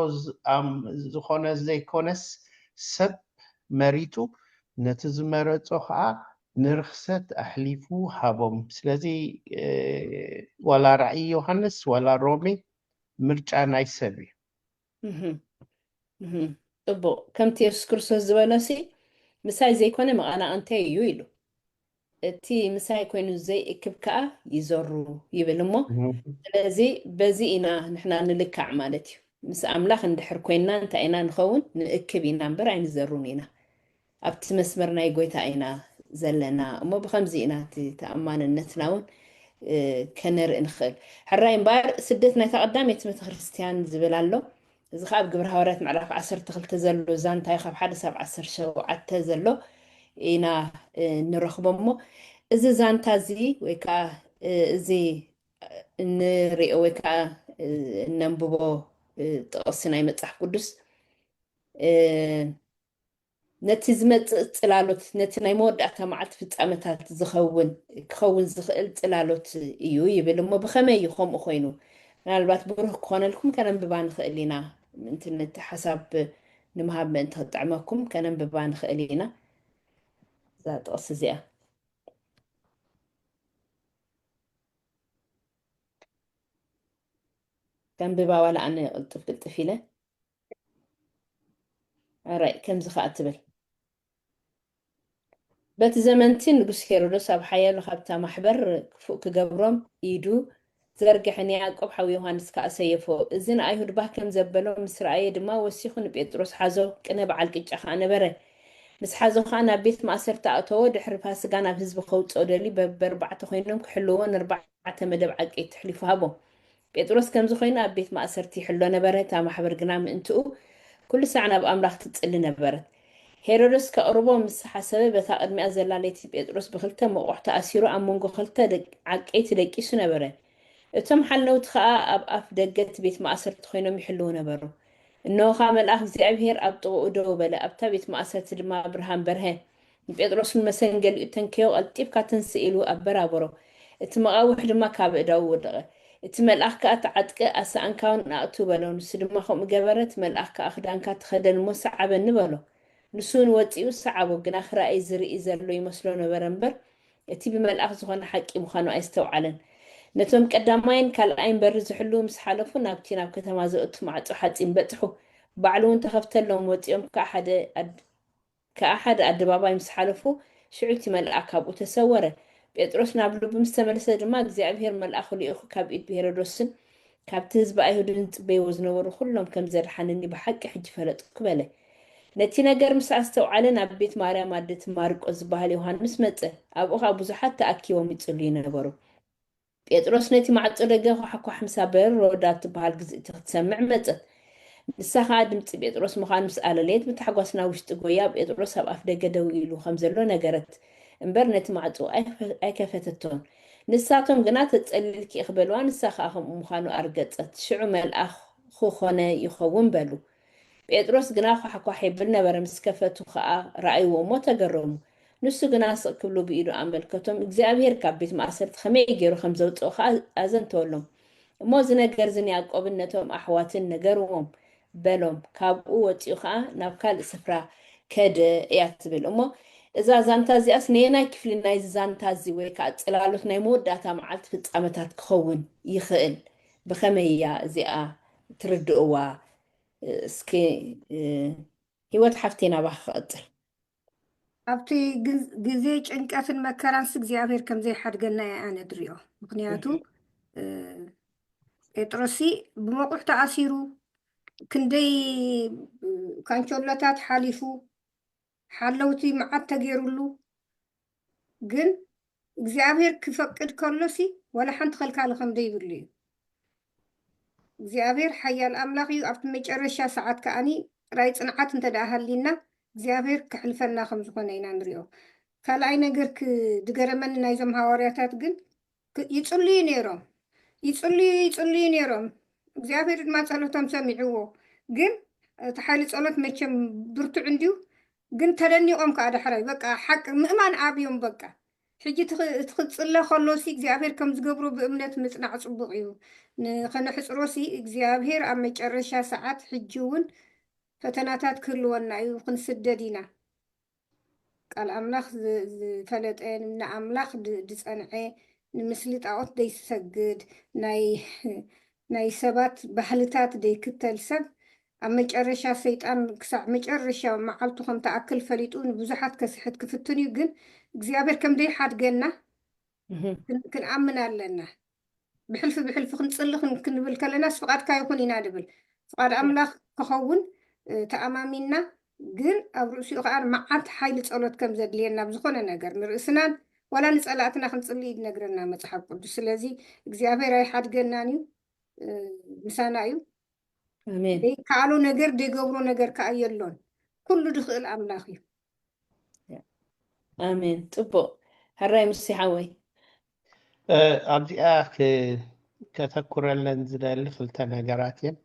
ዝኾነ ዘይኮነስ ሰብ መሪጡ ነቲ ዝመረፆ ከዓ ንርክሰት ኣሕሊፉ ሃቦም ስለዚ ዋላ ራእይ ዮሃንስ ዋላ ሮሜ ምርጫ ናይ ሰብ እዩ ፅቡቅ ከምቲ የሱስ ክርስቶስ ዝበለሲ ምሳይ ዘይኮነ መቐናቕንተ እዩ ኢሉ እቲ ምሳይ ኮይኑ ዘይእክብ ከዓ ይዘሩ ይብል እሞ ስለዚ በዚ ኢና ንሕና ንልካዕ ማለት እዩ ምስ ኣምላኽ እንድሕር ኮይንና እንታይ ኢና ንኸውን ንእክብ ኢና እምበር ኣይንዘሩን ኢና ኣብቲ መስመር ናይ ጎይታ ኢና ዘለና እሞ ብከምዚ ኢና እቲ ተኣማንነትና እውን ከነርኢ ንኽእል ሕራይ እምበር ስደት ናይ ተቐዳሜት ቤተ ክርስትያን ዝብል ኣሎ እዚ ከዓ ኣብ ግብረ ሃዋርያት ምዕራፍ 12 ዘሎ ዛንታይ ካብ 1 ሳብ 17 ዘሎ ኢና ንረኽቦ እሞ እዚ ዛንታ እዚ ወይ ከዓ እዚ እንሪኦ ወይ ከዓ እነንብቦ ጥቕሲ ናይ መፅሓፍ ቅዱስ ነቲ ዝመፅእ ፅላሎት ነቲ ናይ መወዳእታ መዓልቲ ፍፃመታት ክኸውን ዝኽእል ፅላሎት እዩ ይብል እሞ ብኸመይ እዩ ከምኡ ኮይኑ ምናልባት ብሩህ ክኾነልኩም ከነንብባ ንኽእል ኢና ምንቲ ነቲ ሓሳብ ንምሃብ ምእንቲ ክጥዕመኩም ከነንብባ ንኽእል ኢና እዛ ጥቕሲ እዚኣ ከንብባ ዋላ ኣነ ቅልጥፍ ኢለ ኣራይ ከምዚ ከዓ ትብል በቲ ዘመንቲ ንጉስ ሄሮዶስ ኣብ ሓያሉ ካብታ ማሕበር ክፉእ ክገብሮም ኢዱ ዘርግሐን ያዕቆብ ሓዊ ዮሃንስ ከዓ ሰየፎ እዚ ንኣይሁድ ባህ ከም ዘበሎ ምስ ረኣየ ድማ ወሲኹ ንጴጥሮስ ሓዞ ቅነ በዓል ቅጫ ከዓ ነበረ ምስ ሓዞ ከዓ ናብ ቤት ማእሰርቲ ኣእተዎ ድሕሪ ፋሲጋ ናብ ህዝቢ ከውፅኦ ደልዩ በብኣርባዕተ ኮይኖም ክሕልዎ ንኣርባዕተ መደብ ዓቀይት ተሕሊፉ ሃቦም ጴጥሮስ ከምዚ ኮይኑ ኣብ ቤት ማእሰርቲ ይሕሎ ነበረ እታ ማሕበር ግና ምእንትኡ ኩሉ ሳዕ ናብ ኣምላኽ ትፅሊ ነበረት ሄሮዶስ ከቕርቦ ምስ ሓሰበ በታ ቅድሚኣ ዘላ ለይቲ ጴጥሮስ ብክልተ መቑሕቲ ኣሲሩ ኣብ መንጎ ክልተ ዓቀይቲ ደቂሱ ነበረ እቶም ሓለውቲ ከዓ ኣብ ኣፍ ደገት ቤት ማእሰርቲ ኮይኖም ይሕልው ነበሩ እነሆ ከዓ መልኣክ እግዚኣብሔር ኣብ ጥቕኡ ደው በለ ኣብታ ቤት ማእሰርቲ ድማ ብርሃን በርሀ ንጴጥሮስን መሰንገሊኡ ተንከዮ ቀልጢፍካ ተንስእ ኢሉ ኣበራበሮ እቲ መቃውሕ ድማ ካብ እዳው ወደቐ እቲ መልኣክ ከዓ ተዓጥቀ ኣሰኣንካውን ኣእቱ በሎ ንሱ ድማ ከምኡ ገበረ እቲ መልኣክ ከዓ ክዳንካ ተኸደን እሞ ሰዓበኒ በሎ ንሱ እውን ወፂኡ ሰዓቦ ግና ክረኣይ ዝርኢ ዘሎ ይመስሎ ነበረ እምበር እቲ ብመልኣኽ ዝኾነ ሓቂ ምዃኑ ኣይስተውዓለን ነቶም ቀዳማይን ካልኣይን በሪ ዝሕሉ ምስ ሓለፉ ናብቲ ናብ ከተማ ዘእቱ ማዕፆ ሓፂን በፅሑ ባዕሉ እውን ተኸፍተሎም ወፂኦም ከዓ ሓደ ኣደባባይ ምስ ሓለፉ ሽዑ እቲ መልኣክ ካብኡ ተሰወረ ጴጥሮስ ናብ ልቡ ምስ ተመለሰ ድማ እግዚኣብሔር መልኣኹ ልኢኹ ካብ ኢድ ሄሮዶስን ካብቲ ህዝቢ ኣይሁድን ዝፅበይዎ ዝነበሩ ኩሎም ከም ዘድሓነኒ ብሓቂ ሕጂ ፈለጥኩ በለ ነቲ ነገር ምስ ኣስተውዓለ ናብ ቤት ማርያም ኣደት ማርቆስ ዝበሃል ዮሃንስ መፀ ኣብኡ ከዓ ብዙሓት ተኣኪቦም ይፅልዩ ነበሩ ጴጥሮስ ነቲ ማዕፆ ደገ ኳሓኳሕ ምሳ በር ሮዳ ትበሃል ግዝእቲ ክትሰምዕ መፀት ንሳ ከዓ ድምፂ ጴጥሮስ ምዃኑ ምስ ኣለለየት ብታሕጓስና ውሽጢ ጎያ ጴጥሮስ ኣብ ኣፍ ደገ ደው ኢሉ ከም ዘሎ ነገረት እምበር ነቲ ማዕፆ ኣይከፈተቶን ንሳቶም ግና ተፀሊልኪ ክበልዋ ንሳ ከዓ ከምኡ ምዃኑ ኣርገፀት ሽዑ መልኣኽ ክኾነ ይኸውን በሉ ጴጥሮስ ግና ኳሓኳሕ ይብል ነበረ ምስ ከፈቱ ከዓ ረኣይዎ እሞ ተገረሙ ንሱ ግና ስቕ ክብሉ ብኢዱ ኣመልከቶም እግዚኣብሔር ካብ ቤት ማእሰርቲ ከመይ ገይሩ ከም ዘውፅኦ ከዓ ኣዘንተወሎም እሞ እዚ ነገር ዝን ያዕቆብን ነቶም ኣሕዋትን ነገርዎም በሎም ካብኡ ወፂኡ ከዓ ናብ ካልእ ስፍራ ከደ እያ ትብል እሞ እዛ ዛንታ እዚኣስ ነየናይ ክፍሊ ናይ ዛንታ እዚ ወይ ከዓ ፅላሎት ናይ መወዳእታ መዓልቲ ፍፃመታት ክኸውን ይኽእል ብኸመይ እያ እዚኣ ትርድእዋ እስኪ ህይወት ሓፍቴና ባህ ክቕፅል ኣብቲ ግዜ ጭንቀትን መከራንስ እግዚኣብሔር ከም ዘይሓድገና እየ ኣነ ድሪኦ ምክንያቱ ጴጥሮሲ ብመቁሕ ተኣሲሩ ክንደይ ካንቾሎታት ሓሊፉ ሓለውቲ መዓት ተገይሩሉ ግን እግዚኣብሔር ክፈቅድ ከሎሲ ወላ ሓንቲ ከልካሊ ከም ዘይብሉ እዩ እግዚኣብሔር ሓያል ኣምላኽ እዩ ኣብቲ መጨረሻ ሰዓት ከዓኒ ራይ ፅንዓት እንተዳሃሊና እግዚኣብሔር ክሕልፈና ከም ዝኾነ ኢና ንሪኦ ካልኣይ ነገር ክድገረመኒ ናይዞም ሃዋርያታት ግን ይፅልዩ ነይሮም ይፅልዩ ነይሮም እግዚኣብሔር ድማ ፀሎቶም ሰሚዕዎ ግን እቲ ሓይሊ ፀሎት መቸም ብርቱዕ እንድዩ ግን ተደኒቆም ከዓ ዳሕራይ በቃ ሓቂ ምእማን ኣብዮም በቃ ሕጂ ትኽፅለ ከሎሲ እግዚኣብሔር ከም ዝገብሮ ብእምነት ምፅናዕ ፅቡቅ እዩ ንኸነሕፅሮሲ እግዚኣብሔር ኣብ መጨረሻ ሰዓት ሕጂ እውን ፈተናታት ክህልወና እዩ ክንስደድ ኢና ቃል ኣምላኽ ዝፈለጠ ንኣምላኽ ድፀንዐ ንምስሊ ጣዖት ደይሰግድ ናይ ሰባት ባህልታት ደይክተል ሰብ ኣብ መጨረሻ ሰይጣን ክሳዕ መጨረሻ መዓልቱ ከም ተኣክል ፈሊጡ ንብዙሓት ከስሕት ክፍትን እዩ ግን እግዚኣብሔር ከም ደይሓድገና ክንኣምን ኣለና ብሕልፊ ክንፅሊ ክንብል ከለናስ ፍቓድካ ይኹን ኢና ንብል ፍቓድ ኣምላኽ ክኸውን ተኣማሚና ግን ኣብ ርእሲኡ ከዓ መዓት ሓይሊ ፀሎት ከም ዘድልየና ብዝኾነ ነገር ንርእስናን ወላ ንፀላእትና ክንፅሊ ይነግረና መፅሓፍ ቅዱስ ስለዚ እግዚኣብሔር ኣይሓድገናን እዩ ምሳና እዩ ካልኦ ነገር ደይገብሮ ነገር ከዓ የሎን ኩሉ ድኽእል ኣምላኽ እዩ ኣሜን ፅቡቅ ሃራይ ሙሲሓ ወይ ኣብዚኣ ከተኩረለን ዝደሊ ክልተ ነገራት እየን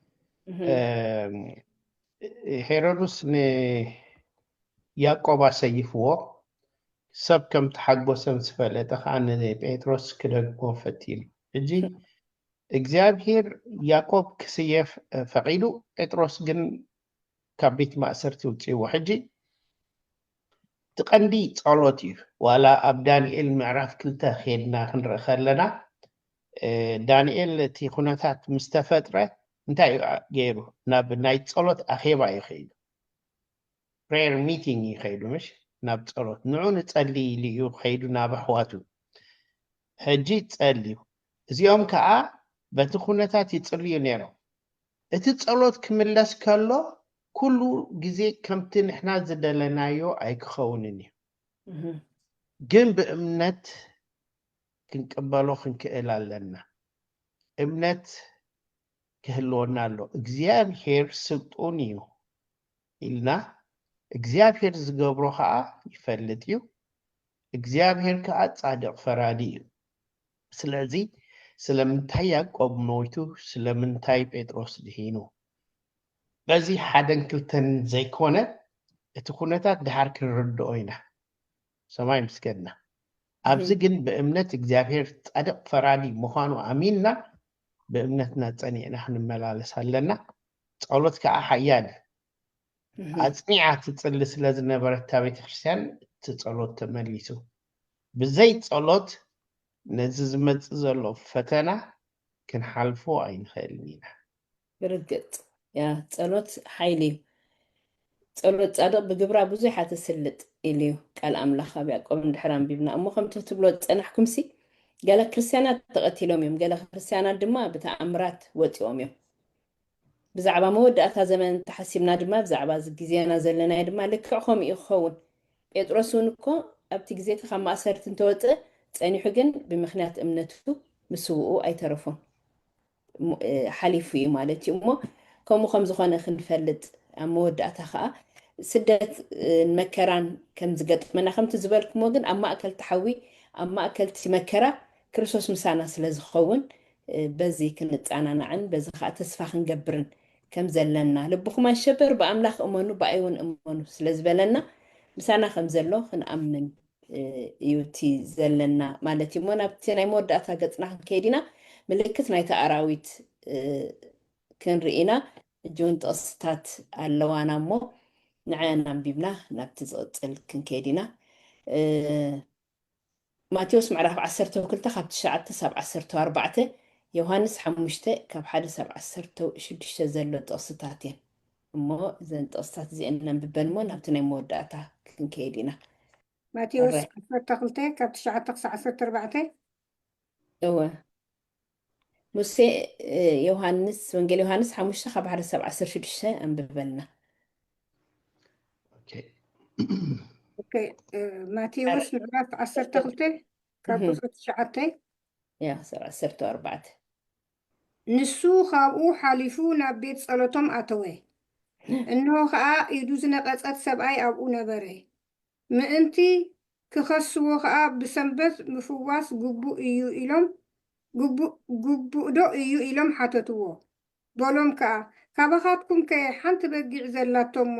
ሄሮድስ ንያዕቆብ ኣሰይፍዎ ሰብ ከም ተሓጎሰም ዝፈለጠ ከዓ ንጴጥሮስ ክደግሞ ፈቲሉ ሕጂ እግዚኣብሔር ያዕቆብ ክስየፍ ፈቂዱ ጴጥሮስ ግን ካብ ቤት ማእሰርቲ ውፅይዎ ሕጂ ትቀንዲ ጸሎት እዩ ዋላ ኣብ ዳንኤል ምዕራፍ 2 ኸድና ክንርኢ ከለና ዳንኤል እቲ ኩነታት ምስ ተፈጥረ እንታይ ገይሩ ናብ ናይ ጸሎት ኣኼባ ይኸይዱ prayer meeting ይኸይዱ ምሽ ናብ ጸሎት ንዑ ንጸሊ ኢሉ ኸይዱ ናብ ኣሕዋቱ ሕጂ ጸልዩ እዚኦም ከዓ በቲ ኩነታት ይጽልዩ ነይሮም እቲ ጸሎት ክምለስ ከሎ ኩሉ ግዜ ከምቲ ንሕና ዝደለናዮ ኣይክኸውንን እዩ ግን ብእምነት ክንቅበሎ ክንክእል ኣለና እምነት ክህልወና ኣሎ እግዚኣብሔር ስልጡን እዩ ኢልና እግዚኣብሔር ዝገብሮ ከዓ ይፈልጥ እዩ እግዚኣብሔር ከዓ ጻድቕ ፈራዲ እዩ ስለዚ ስለምንታይ ያዕቆብ ሞይቱ ስለምንታይ ጴጥሮስ ድሂኑ በዚ ሓደን ክልተን ዘይኮነ እቲ ኩነታት ድሓር ክንርድኦ ኢና ሰማይ ምስገድና ኣብዚ ግን ብእምነት እግዚኣብሔር ጻድቕ ፈራዲ ምዃኑ ኣሚንና ብእምነትና ጸኒዕና ክንመላለስ ኣለና ጸሎት ከዓ ሓያል ኣጽኒዓ ትጽሊ ስለ ዝነበረት ቤተክርስትያን እቲ ጸሎት ተመሊሱ ብዘይ ጸሎት ነዚ ዝመጽእ ዘሎ ፈተና ክንሓልፎ ኣይንኽእልን ኢና። ብርግጽ ያ ጸሎት ሓይሊ እዩ። ጸሎት ጻድቕ ብግብራ ብዙሕ ትስልጥ ኢሉ እዩ ቃል ኣምላኽ ኣብ ያዕቆብ እንድሕር ኣንቢብና እሞ ከምቲ ትብሎ ፀናሕኩምሲ ገለ ክርስትያናት ተቐቲሎም እዮም፣ ገለ ክርስትያናት ድማ ብተኣምራት ወፂኦም እዮም። ብዛዕባ መወዳእታ ዘመን እንተሓሲብና ድማ ብዛዕባ እዚ ግዜና ዘለና ድማ ልክዕ ከምኡ እዩ ክኸውን። ጴጥሮስ እውን እኮ ኣብቲ ግዜ እቲ ካብ ማእሰርቲ እንተወፅእ ፀኒሑ ግን ብምክንያት እምነቱ ምስውኡ ኣይተረፎም ሓሊፉ እዩ ማለት እዩ። እሞ ከምኡ ከም ዝኾነ ክንፈልጥ ኣብ መወዳእታ ከዓ ስደት መከራን ከም ዝገጥመና ከምቲ ዝበልክሞ ግን ኣብ ማእከል ተሓዊ ኣብ ማእከል እቲ መከራ ክርስቶስ ምሳና ስለ ዝኸውን በዚ ክንፃናናዕን በዚ ከዓ ተስፋ ክንገብርን ከም ዘለና ልብኹም ኣይሸበር ብኣምላኽ እመኑ ብኣይውን እመኑ ስለ ዝበለና ምሳና ከም ዘሎ ክንኣምን እዩ እቲ ዘለና ማለት እዩ። እሞ ናብቲ ናይ መወዳእታ ገፅና ክንከይድ ኢና ምልክት ናይቲ ኣራዊት ክንርኢና እጅውን ጥቕስታት ኣለዋና እሞ ንዓና ኣንቢብና ናብቲ ዝቕፅል ክንከይድ ኢና። ማቴዎስ ምዕራፍ 12 ካብ 9 ሳብ 14 ዮሃንስ 5 ካብ 1 ሳብ 16 ዘሎ ጥቕስታት እየን እሞ እዘን ጥቕስታት እዚአን ነንብበን እሞ ናብቲ ናይ መወዳእታ ክንከይድ ኢና። ማቴዎስ 12 ካብ 9 ክሳብ 14 እወ ሙሴ ዮሃንስ ወንጌል ዮሃንስ 5 ካብ 1 ሳብ 16 አንብበልና። ኦኬ ማቴዎስ ምዕራፍ 12 ካብ ቁጥሪ 9 ያ 14 ንሱ ካብኡ ሓሊፉ ናብ ቤት ጸሎቶም ኣተወ። እንሆ ከዓ ኢዱ ዝነቐፀት ሰብኣይ ኣብኡ ነበረ። ምእንቲ ክኸስዎ ከዓ ብሰንበት ምፍዋስ ግቡእ ዶ እዩ ኢሎም ሓተትዎ። በሎም ከዓ ካባኻትኩም ከ ሓንቲ በጊዕ ዘላቶሞ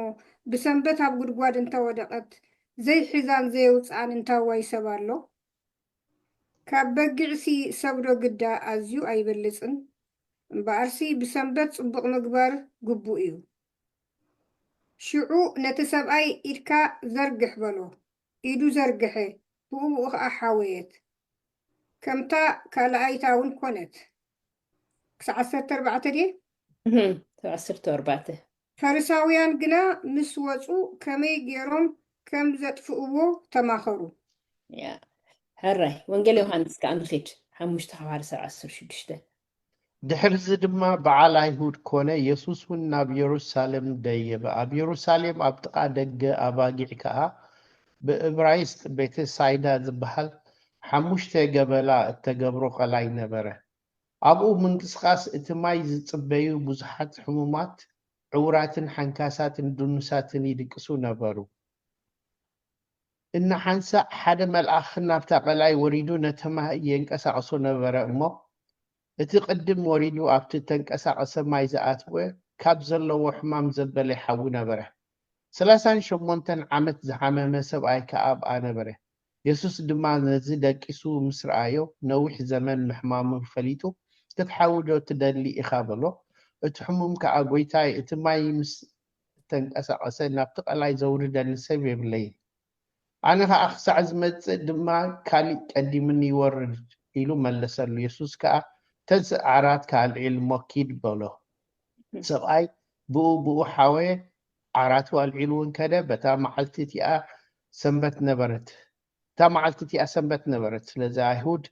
ብሰንበት ኣብ ጉድጓድ እንተወደቐት ዘይሒዛን ዘየውፃን እንታዋይ ሰብ ኣሎ? ካብ በጊዕሲ ሰብዶ ግዳ ኣዝዩ ኣይበልፅን? እምበኣርሲ ብሰንበት ጽቡቕ ምግባር ግቡእ እዩ። ሽዑ ነቲ ሰብኣይ ኢድካ ዘርግሕ በሎ። ኢዱ ዘርግሐ ብእኡ ከዓ ሓወየት። ከምታ ካልኣይታ እውን ኮነት። ክሳብ 14 ድየ 14 ፈሪሳውያን ግና ምስ ወፁ ከመይ ገይሮም ከም ዘጥፍእዎ ተማኸሩ። ሕራይ ወንጌል ዮሃንስ ከዓ ንኺድ 5 ካብ 1 ሳብ 16 ድሕርዚ ድማ በዓል ኣይሁድ ኮነ ኢየሱስ እውን ናብ ኢየሩሳሌም ደየበ። ኣብ ኢየሩሳሌም ኣብ ጥቓ ደገ ኣባጊዕ ከዓ ብዕብራይስጥ ቤተ ሳይዳ ዝበሃል 5 ገበላ እተገብሮ ቐላይ ነበረ። ኣብኡ ምንቅስቓስ እቲ ማይ ዝጽበዩ ብዙሓት ሕሙማት ዕውራትን ሓንካሳትን ድኑሳትን ይድቅሱ ነበሩ። እናሓንሳእ ሓደ መልኣኽ ናብታ ቐላይ ወሪዱ ነቲ ማይ የንቀሳቕሶ ነበረ እሞ እቲ ቅድም ወሪዱ ኣብቲ ተንቀሳቐሰ ማይ ዝኣትወ ካብ ዘለዎ ሕማም ዘበለ ይሓዊ ነበረ። 38 ዓመት ዝሓመመ ሰብኣይ ከዓ ኣብኣ ነበረ። ኢየሱስ ድማ ነዚ ደቂሱ ምስ ረኣዮ ነዊሕ ዘመን ምሕማሙ ፈሊጡ ክትሓዊ ዶ ትደሊ ኢኻ በሎ። እቲ ሕሙም ከዓ ጎይታይ እቲ ማይ ምስ ተንቀሳቐሰ ናብቲ ቐላይ ዘውርደኒ ሰብ የብለይን፣ ኣነ ከዓ ክሳዕ ዝመጽእ ድማ ካሊእ ቀዲምኒ ይወርድ ኢሉ መለሰሉ። ኢየሱስ ከዓ ተንስ ዓራት ካልዒል ሞኪድ በሎ። ሰብኣይ ብኡ ሓወየ፣ ዓራቱ ኣልዒሉ እውን ከደ። በታ መዓልቲ እቲኣ ሰንበት ነበረት። ስለዚ ኣይሁድ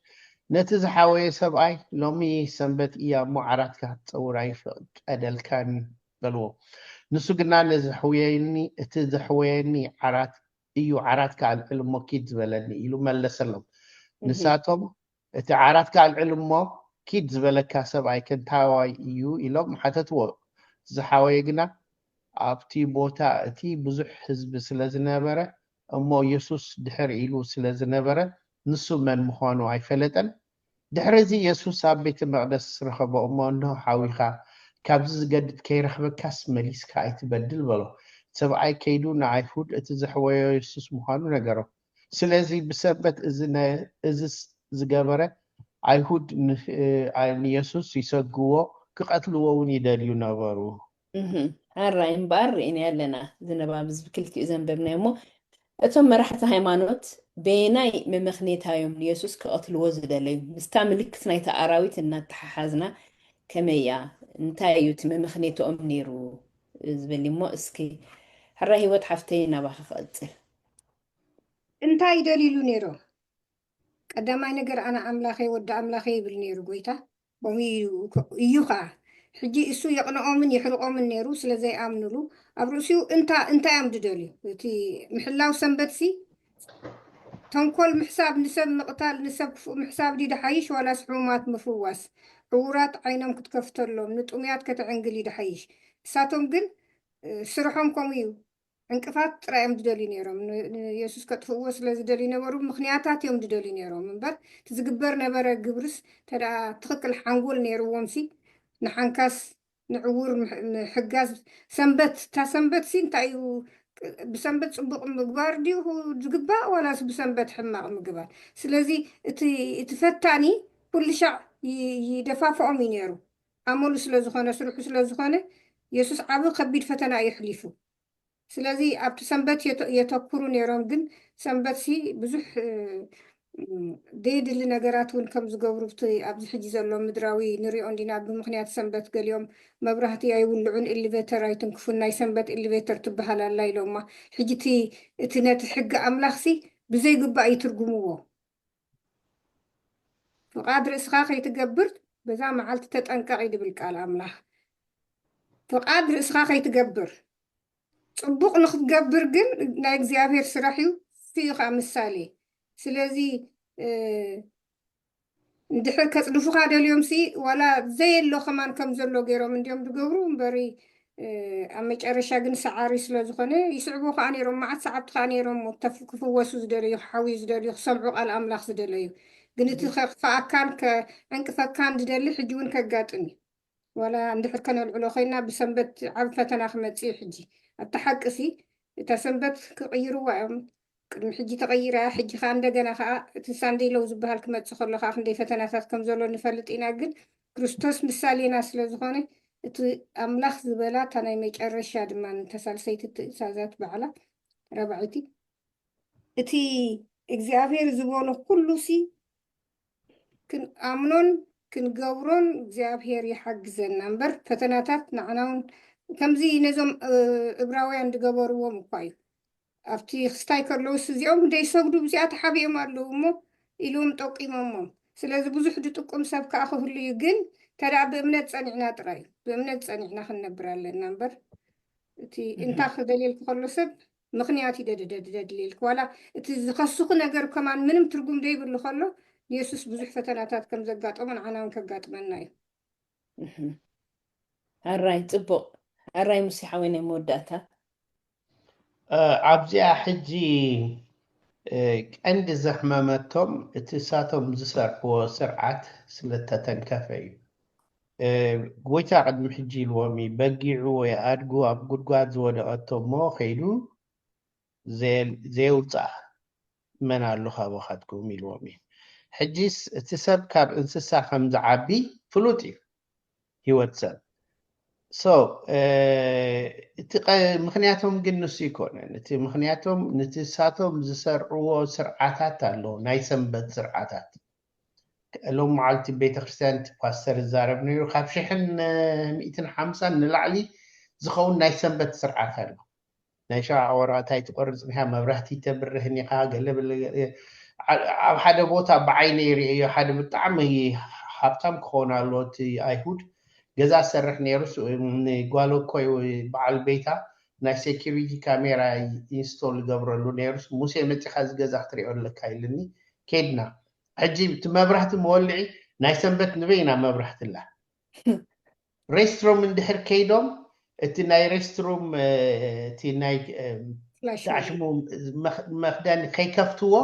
ነቲ ዝሓወየ ሰብኣይ ሎሚ ሰንበት እያ እሞ ዓራትካ ክትፀውር ኣይፈቀደልካን በልዎ። ንሱ ግና እቲ ዘሕወየኒ ዓራት እዩ ዓራትካ ኣልዕል ሞኪድ ዝበለኒ ኢሉ መለሰሎም። ንሳቶም እቲ ዓራትካ ኣልዕል እሞ ኪድ ዝበለካ ሰብኣይ ክንታዋይ እዩ ኢሎም ሓተትዎ። ዝሓወየ ግና ኣብቲ ቦታ እቲ ብዙሕ ህዝቢ ስለ ዝነበረ እሞ ኢየሱስ ድሕር ኢሉ ስለ ዝነበረ ንሱ መን ምዃኑ ኣይፈለጠን። ድሕሪዚ ኢየሱስ ኣብ ቤተ መቕደስ ረኸቦ እሞ እንሆ ሓዊኻ ካብዚ ዝገድድ ከይረኽበካስ መሊስካ ኣይትበድል በሎ። ሰብኣይ ከይዱ ንኣይሁድ እቲ ዘሕወዮ ኢየሱስ ምዃኑ ነገሮም። ስለዚ ብሰንበት እዚ ዝገበረ ኣይሁድ ንኢየሱስ ይሰግዎ ክቐትልዎ እውን ይደልዩ ነበሩ። ሓራይ እምበኣር ርኢና ኣለና ዝነባብ ዝብክልቲኡ ዘንበብናዮ እሞ እቶም መራሕቲ ሃይማኖት بيناي ممخنيتها يوم يسوس كقتل وزدلي مستعمل كتنا يتعراويت إن تححزنا كمية انتايوت ممخنيتو أمنيرو زبلي مو اسكي حراهي وات حفتينا بخقتل እንታይ ደሊሉ ነይሮ ቀዳማይ ነገር ኣነ ኣምላኸ ወዲ ኣምላኸ ይብል ነይሩ ጎይታ እዩ ከዓ ሕጂ እሱ የቕንዖምን የሕርቆምን ነይሩ ስለዘይኣምንሉ ኣብ ርእሲኡ እንታይ እዮም ዝደልዩ እቲ ምሕላው ሰንበትሲ ተንኮል ምሕሳብ ንሰብ ምቕታል ንሰብ ክፉእ ምሕሳብ ድሓይሽ ዋላስ ሕሙማት ምፍዋስ ዕውራት ዓይኖም ክትከፍተሎም ንጡምያት ከተዕንግል ድሓይሽ ንሳቶም ግን ስርሖም ከምኡ እዩ እንቅፋት ጥራዮም ዝደልዩ ነይሮም ንየሱስ ከጥፍእዎ ስለ ዝደልዩ ነበሩ ምክንያታት እዮም ዝደልዩ ነይሮም እምበር እቲ ዝግበር ነበረ ግብርስ ተዳ ትኽክል ሓንጎል ነይርዎምሲ ንሓንካስ ንዕውር ምሕጋዝ ሰንበት እታ ሰንበትሲ እንታይ እዩ ብሰንበት ፅቡቅ ምግባር ድዩ ዝግባእ ዋላስ ብሰንበት ሕማቅ ምግባር ስለዚ እቲ ፈታኒ ኩሉ ሻዕ ይደፋፍኦም እዩ ነይሩ ኣመሉ ስለዝኾነ ስርሑ ስለዝኾነ የሱስ ዓብ ከቢድ ፈተና የሕሊፉ ስለዚ ኣብቲ ሰንበት የተኩሩ ነይሮም ግን ሰንበትሲ ብዙሕ ደይድሊ ነገራት እውን ከም ዝገብሩ ኣብዚ ሕጂ ዘሎ ምድራዊ ንሪኦ እንዲና ብምክንያት ሰንበት ገሊኦም መብራህቲ ኣይውልዑን ኤሌቬተር ኣይትንክፉን ናይ ሰንበት ኤሌቬተር ትበሃል ኣላ ኢሎማ ሕጂ እቲ ነቲ ሕጊ ኣምላኽሲ ብዘይግባእ ይትርጉምዎ ፍቓድ ርእስኻ ከይትገብር በዛ መዓልቲ ተጠንቀቕ ይድብል ቃል ኣምላኽ ፍቓድ ርእስኻ ከይትገብር ፅቡቅ ንክትገብር ግን ናይ እግዚኣብሔር ስራሕ እዩ ፍዩኻ ምሳሌ ስለዚ እንድሕር ከፅድፉኻ ደልዮምሲ ዋላ ዘየሎ ከማን ከም ዘሎ ገይሮም እንዲኦም ዝገብሩ እምበሪ ኣብ መጨረሻ ግን ሰዓሪ ስለዝኾነ ይስዕቡ ከዓ ነይሮም መዓት ሰዓብቲ ከዓ ነይሮም ክፍወሱ ዝደለዩ ክሓውዩ ዝደልዩ ክሰምዑ ቃል ኣምላኽ ዝደለዩ ግን እቲ ከኽፍኣካን ከዕንቅፈካን ዝደሊ ሕጂ እውን ከጋጥም እዩ ዋላ እንድሕር ከነልዕሎ ኮይና ብሰንበት ዓብ ፈተና ክመፅእ ሕጂ ኣብታ ሓቂሲ እታ ሰንበት ክቕይርዋ እዮም ቅድሚ ሕጂ ተቐይራ ሕጂ ከዓ እንደገና ከዓ እቲ ሳንደይ ለው ዝበሃል ክመፅእ ከሎ ከዓ ክንደይ ፈተናታት ከም ዘሎ ንፈልጥ ኢና ግን ክርስቶስ ምሳሌና ስለዝኾነ እቲ ኣምላኽ ዝበላ እታ ናይ መጨረሻ ድማ ተሳልሰይቲ ትእዛዛት በዕላ ረባዒቲ እቲ እግዚኣብሔር ዝበሎ ኩሉሲ ክንኣምኖን ክንገብሮን እግዚኣብሔር ይሓግዘና እምበር ፈተናታት ንዓናውን ከምዚ ነዞም ዕብራውያን ዝገበርዎም እኳ እዩ ኣብቲ ክስታይ ከለውስ እዚኦም እንደይሰግዱ ብዚኣ ተሓቢኦም ኣለዉ እሞ ኢሎም ጠቂሞሞም ስለዚ ብዙሕ ዝጥቁም ሰብ ከዓ ክህሉ እዩ ግን ተዳ ብእምነት ፀኒዕና ጥራይ ብእምነት ፀኒዕና ክንነብር ኣለና እምበር እቲ እንታይ ክደልየልክ ከሎ ሰብ ምክንያት ይደድልየልክ ዋላ እቲ ዝኸስኹ ነገር ከማን ምንም ትርጉም ዘይብሉ ከሎ ንየሱስ ብዙሕ ፈተናታት ከም ዘጋጠሞ ንዓና እውን ከጋጥመና እዩ ኣራይ ፅቡቅ ኣራይ ሙሲሓ ወይ ናይ መወዳእታ ኣብዚኣ ሕጂ ቀንዲ ዘሕመመቶም እቲ ሳቶም ዝሰርሕዎ ስርዓት ስለተተንከፈ እዩ ጎይታ ቅድሚ ሕጂ ኢልዎም በጊዑ ወይ ኣድጉ ኣብ ጉድጓድ ዝወደቐቶ እሞ ከይዱ ዘየውፃእ መን ኣሎ ካባኻትኩም ኢልዎም እዩ ሕጂስ እቲ ሰብ ካብ እንስሳ ከም ዝዓቢ ፍሉጥ እዩ ሂወት ሰብ እቲ ምክንያቶም ግን ንሱ ይኮነን እቲ ምክንያቶም ንትሳቶም ዝሰርዕዎ ስርዓታት ኣለዉ ናይ ሰንበት ስርዓታት ሎም መዓልቲ ቤተክርስትያን ፓስተር ዝዛረብ ነይሩ ካብ 150 ንላዕሊ ዝኸውን ናይ ሰንበት ስርዓት ኣሎ ናይ ሸውዓ ወረቐታይ ትቆርፅ ኒኻ መብራህቲ ተብርህን ኢኻ ገለበለ ኣብ ሓደ ቦታ ብዓይነ ይርአዮ ሓደ ብጣዕሚ ሃብታም ክኾን ኣሎ እቲ ኣይሁድ ገዛ ሰርሕ ነይሩስ ጓሎ ኮይ በዓል ቤታ ናይ ሴኪሪቲ ካሜራ ኢንስቶል ገብረሉ ነይሩስ ሙሴ መፂኻ ዝገዛ ክትሪኦ ኣለካ ኢልኒ ከድና ሕጂ እቲ መብራህቲ መወልዒ ናይ ሰንበት ንበይና መብራህቲ ላ ሬስትሮም እንድሕር ከይዶም እቲ ናይ ሬስትሮም እቲ ናይ ዳሽሙ መክደኒ ከይከፍትዎ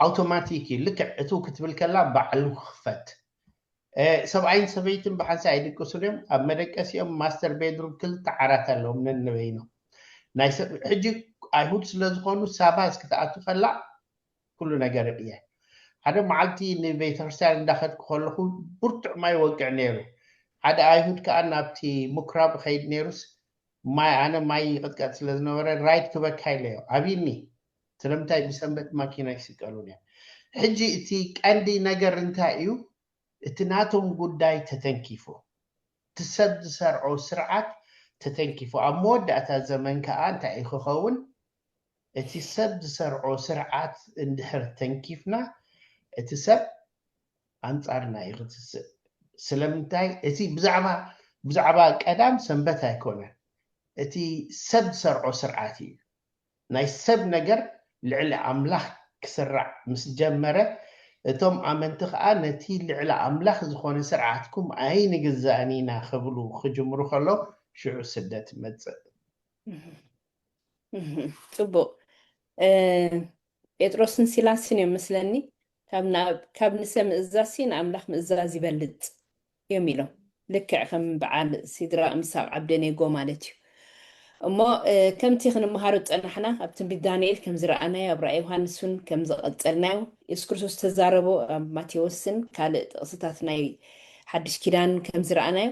ኣውቶማቲክ ልክዕ እቱ ክትብል ከላ ባዕሉ ክኽፈት ሰብኣይን ሰበይትን ብሓንሳይ ኣይድቅሱን እዮም ኣብ መደቀሲኦም ማስተር ቤድሩም ክልተ ዓራት ኣለዎም ነንበይኖም ናይ ሕጂ ኣይሁድ ስለዝኾኑ ሳባስ ክትኣቱ ከላ ኩሉ ነገር ይቕየ ሓደ መዓልቲ ንቤተክርስትያን እንዳኸድኩ ከለኹ ብርቱዕ ማይ ወቅዕ ነይሩ ሓደ ኣይሁድ ከዓ ናብቲ ምኩራብ ከይድ ነይሩስ ማይ ኣነ ማይ ይቅጥቀጥ ስለዝነበረ ራይድ ክበካ ኢለዮ ኣብኒ ስለምንታይ ብሰንበት ማኪና ይስቀሉን እያ ሕጂ እቲ ቀንዲ ነገር እንታይ እዩ እቲ ናቶም ጉዳይ ተተንኪፉ እቲ ሰብ ዝሰርዖ ስርዓት ተተንኪፉ ኣብ መወዳእታ ዘመን ከዓ እንታይ እዩ ክኸውን እቲ ሰብ ዝሰርዖ ስርዓት እንድሕር ተንኪፍና እቲ ሰብ ኣንጻርና እዩ ክትስእ ስለምንታይ እቲ ብዛዕባ ቀዳም ሰንበት ኣይኮነን እቲ ሰብ ዝሰርዖ ስርዓት እዩ ናይ ሰብ ነገር ልዕሊ ኣምላኽ ክስራዕ ምስ ጀመረ እቶም ኣመንቲ ከዓ ነቲ ልዕሊ ኣምላኽ ዝኾነ ስርዓትኩም ኣይንግዛእኒ ኢና ክብሉ ክጅምሩ ከሎ ሽዑ ስደት መፅእ ፅቡቅ ጴጥሮስን ሲላስን እዮም መስለኒ ካብ ንሰብ ምእዛዝ ንኣምላኽ ምእዛዝ ይበልጥ እዮም ኢሎም ልክዕ ከም በዓል ሲድራቅ ምሳቅ ዓብደኔጎ ማለት እዩ እሞ ከምቲ ክንመሃሮ ፀናሕና ኣብ ትንቢት ዳንኤል ከም ዝረኣናዮ ኣብ ራእይ ዮሃንስ እውን ከም ዝቐፀልናዮ የሱስ ክርስቶስ ተዛረቦ ኣብ ማቴዎስን ካልእ ጥቕስታት ናይ ሓድሽ ኪዳን ከም ዝረኣናዮ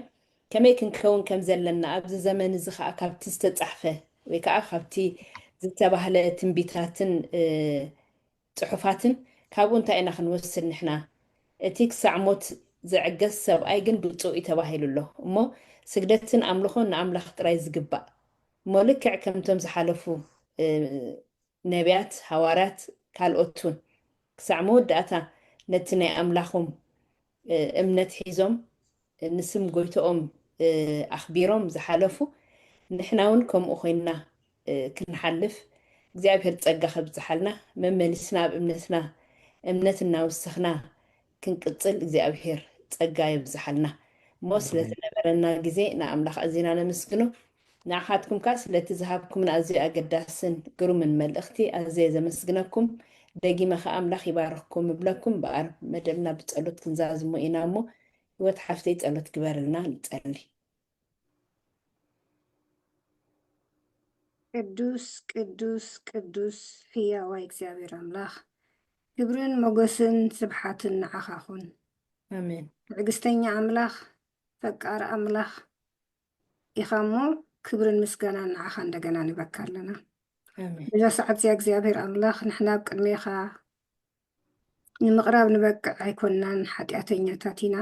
ከመይ ክንከውን ከም ዘለና ኣብዚ ዘመን እዚ ከዓ ካብቲ ዝተፃሕፈ ወይ ከዓ ካብቲ ዝተባህለ ትንቢታትን ፅሑፋትን ካብኡ እንታይ ኢና ክንወስድ ንሕና እቲ ክሳዕ ሞት ዝዕገስ ሰብኣይ ግን ብፁዕ እዩ ተባሂሉ ኣሎ እሞ ስግደትን ኣምልኾን ንኣምላኽ ጥራይ ዝግባእ እሞ ልክዕ ከምቶም ዝሓለፉ ነቢያት ሃዋርያት ካልኦት እውን ክሳዕ መወዳእታ ነቲ ናይ ኣምላኾም እምነት ሒዞም ንስም ጎይቶኦም ኣኽቢሮም ዝሓለፉ ንሕና እውን ከምኡ ኮይንና ክንሓልፍ እግዚኣብሔር ፀጋ ከብዝሓልና መመሊስና ኣብ እምነትና እምነት እናወሰኽና ክንቅፅል እግዚኣብሔር ፀጋ የብዝሓልና እሞ ስለዝነበረና ግዜ ንኣምላኽ ኣዝና ነመስግኖ ንዓኻትኩም ከዓ ስለቲ ዝሃብኩም ንኣዝዩ ኣገዳስን ግሩምን መልእኽቲ ኣዝየ ዘመስግነኩም ደጊመ ከዓ ኣምላኽ ይባርኽኩም ይብለኩም በኣር መደብና ብፀሎት ክንዛዝሞ ኢና እሞ ህይወት ሓፍተይ ፀሎት ግበርልና ንፀሊ ቅዱስ ቅዱስ ቅዱስ ህያዋይ እግዚአብሔር ኣምላኽ ክብርን ሞገስን ስብሓትን ንዓኻኹን ኣሜን ትዕግስተኛ ኣምላኽ ፈቃሪ ኣምላኽ ኢኻ እሞ ክብርን ምስጋናን ንዓኻ እንደገና ንበካ ኣለና በዛ ሰዓት እዚኣ እግዚኣብሔር ኣምላኽ ንሕና ኣብ ቅድሜኻ ንምቕራብ ንበቅዕ ኣይኮንናን ሓጢኣተኛታት ኢና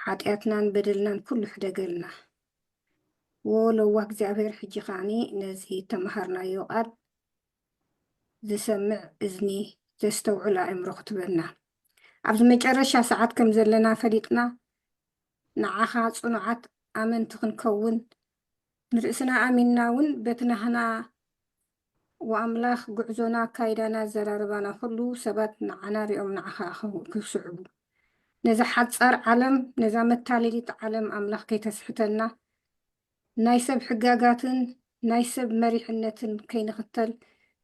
ሓጢኣትናን በደልናን ኩሉ ሕደገልና ወለዋ እግዚኣብሔር ሕጂ ኸዓኒ ነዚ ተመሃርናዮ ቃል ዝሰምዕ እዝኒ ዘስተውዕል ኣእምሮ ክትበና ኣብዚ መጨረሻ ሰዓት ከም ዘለና ፈሊጥና ንዓኻ ፅኑዓት ኣመንቲ ክንከውን ንርእስና ኣሚንና እውን በትናህና ወኣምላኽ ጉዕዞና ካይዳና ዘራርባና ኩሉ ሰባት ንዓና ሪኦም ንዓኻ ክስዕቡ ነዛ ሓፃር ዓለም ነዛ መታለሊት ዓለም ኣምላኽ ከይተስሕተና ናይ ሰብ ሕጋጋትን ናይ ሰብ መሪሕነትን ከይንኽተል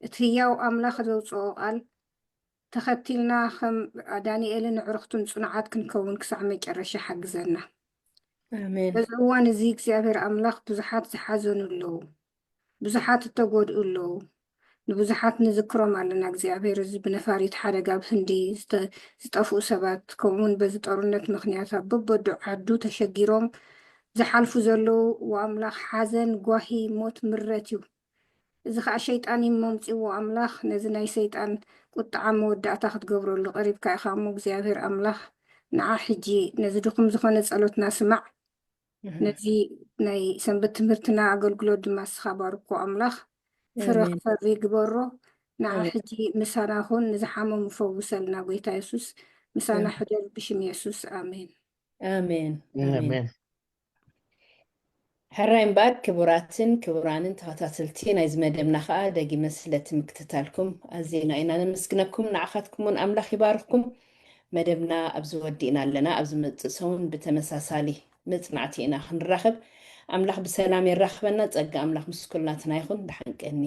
እቲ ህያው ኣምላኽ ዘውፅኦ ቃል ተኸቲልና ከም ዳንኤልን ዕሩኽትን ፅኑዓት ክንከውን ክሳዕ መጨረሻ ሓግዘና በዚ እዋን እዚ እግዚኣብሔር ኣምላኽ ብዙሓት ዝሓዘኑ ኣለዉ ብዙሓት እተጎድኡ ኣለዉ ንብዙሓት ንዝክሮም ኣለና እግዚኣብሔር እዚ ብነፋሪት ሓደጋ ብህንዲ ዝጠፍኡ ሰባት ከምኡውን በዚ ጦርነት ምክንያት ኣብ በበዱ ዓዱ ተሸጊሮም ዝሓልፉ ዘለዉ ወኣምላኽ ሓዘን ጓሂ ሞት ምረት እዩ እዚ ከዓ ሸይጣን መምፂዎ ኣምላኽ ነዚ ናይ ሰይጣን ቁጣዓ መወዳእታ ክትገብረሉ ቀሪብካ ኢኻ እሞ እግዚኣብሔር ኣምላኽ ንዓ ሕጂ ነዚ ድኹም ዝኾነ ፀሎትና ስማዕ ነዚ ናይ ሰንበት ትምህርትና ኣገልግሎት ድማ ስኻ ባርኮ ኣምላኽ ፍረ ክፈሪ ግበሮ ንዓ ሕጂ ምሳና ኹን ንዝሓመሙ ፈውሰልና ጎይታ የሱስ ምሳና ሕደር ብሽም የሱስ ኣሜን ኣሜን ኣሜን ሕራይ እምበር ክቡራትን ክቡራንን ተኸታተልቲ ናይ ዝመደብና ከዓ ደጊመ ስለቲ ምክትታልኩም ኣዝና ኢና ነመስግነኩም ንዓኻትኩምን ኣምላኽ ይባርኽኩም መደብና ኣብዚ ወዲእና ኣለና ኣብ ዝመፅእ ሰውን ብተመሳሳሊ መፅናዕቲ ኢና ክንራኸብ ኣምላኽ ብሰላም የራኽበና ፀጋ ኣምላኽ ምስ ኩልናትና ይኹን ድሓንቀኒ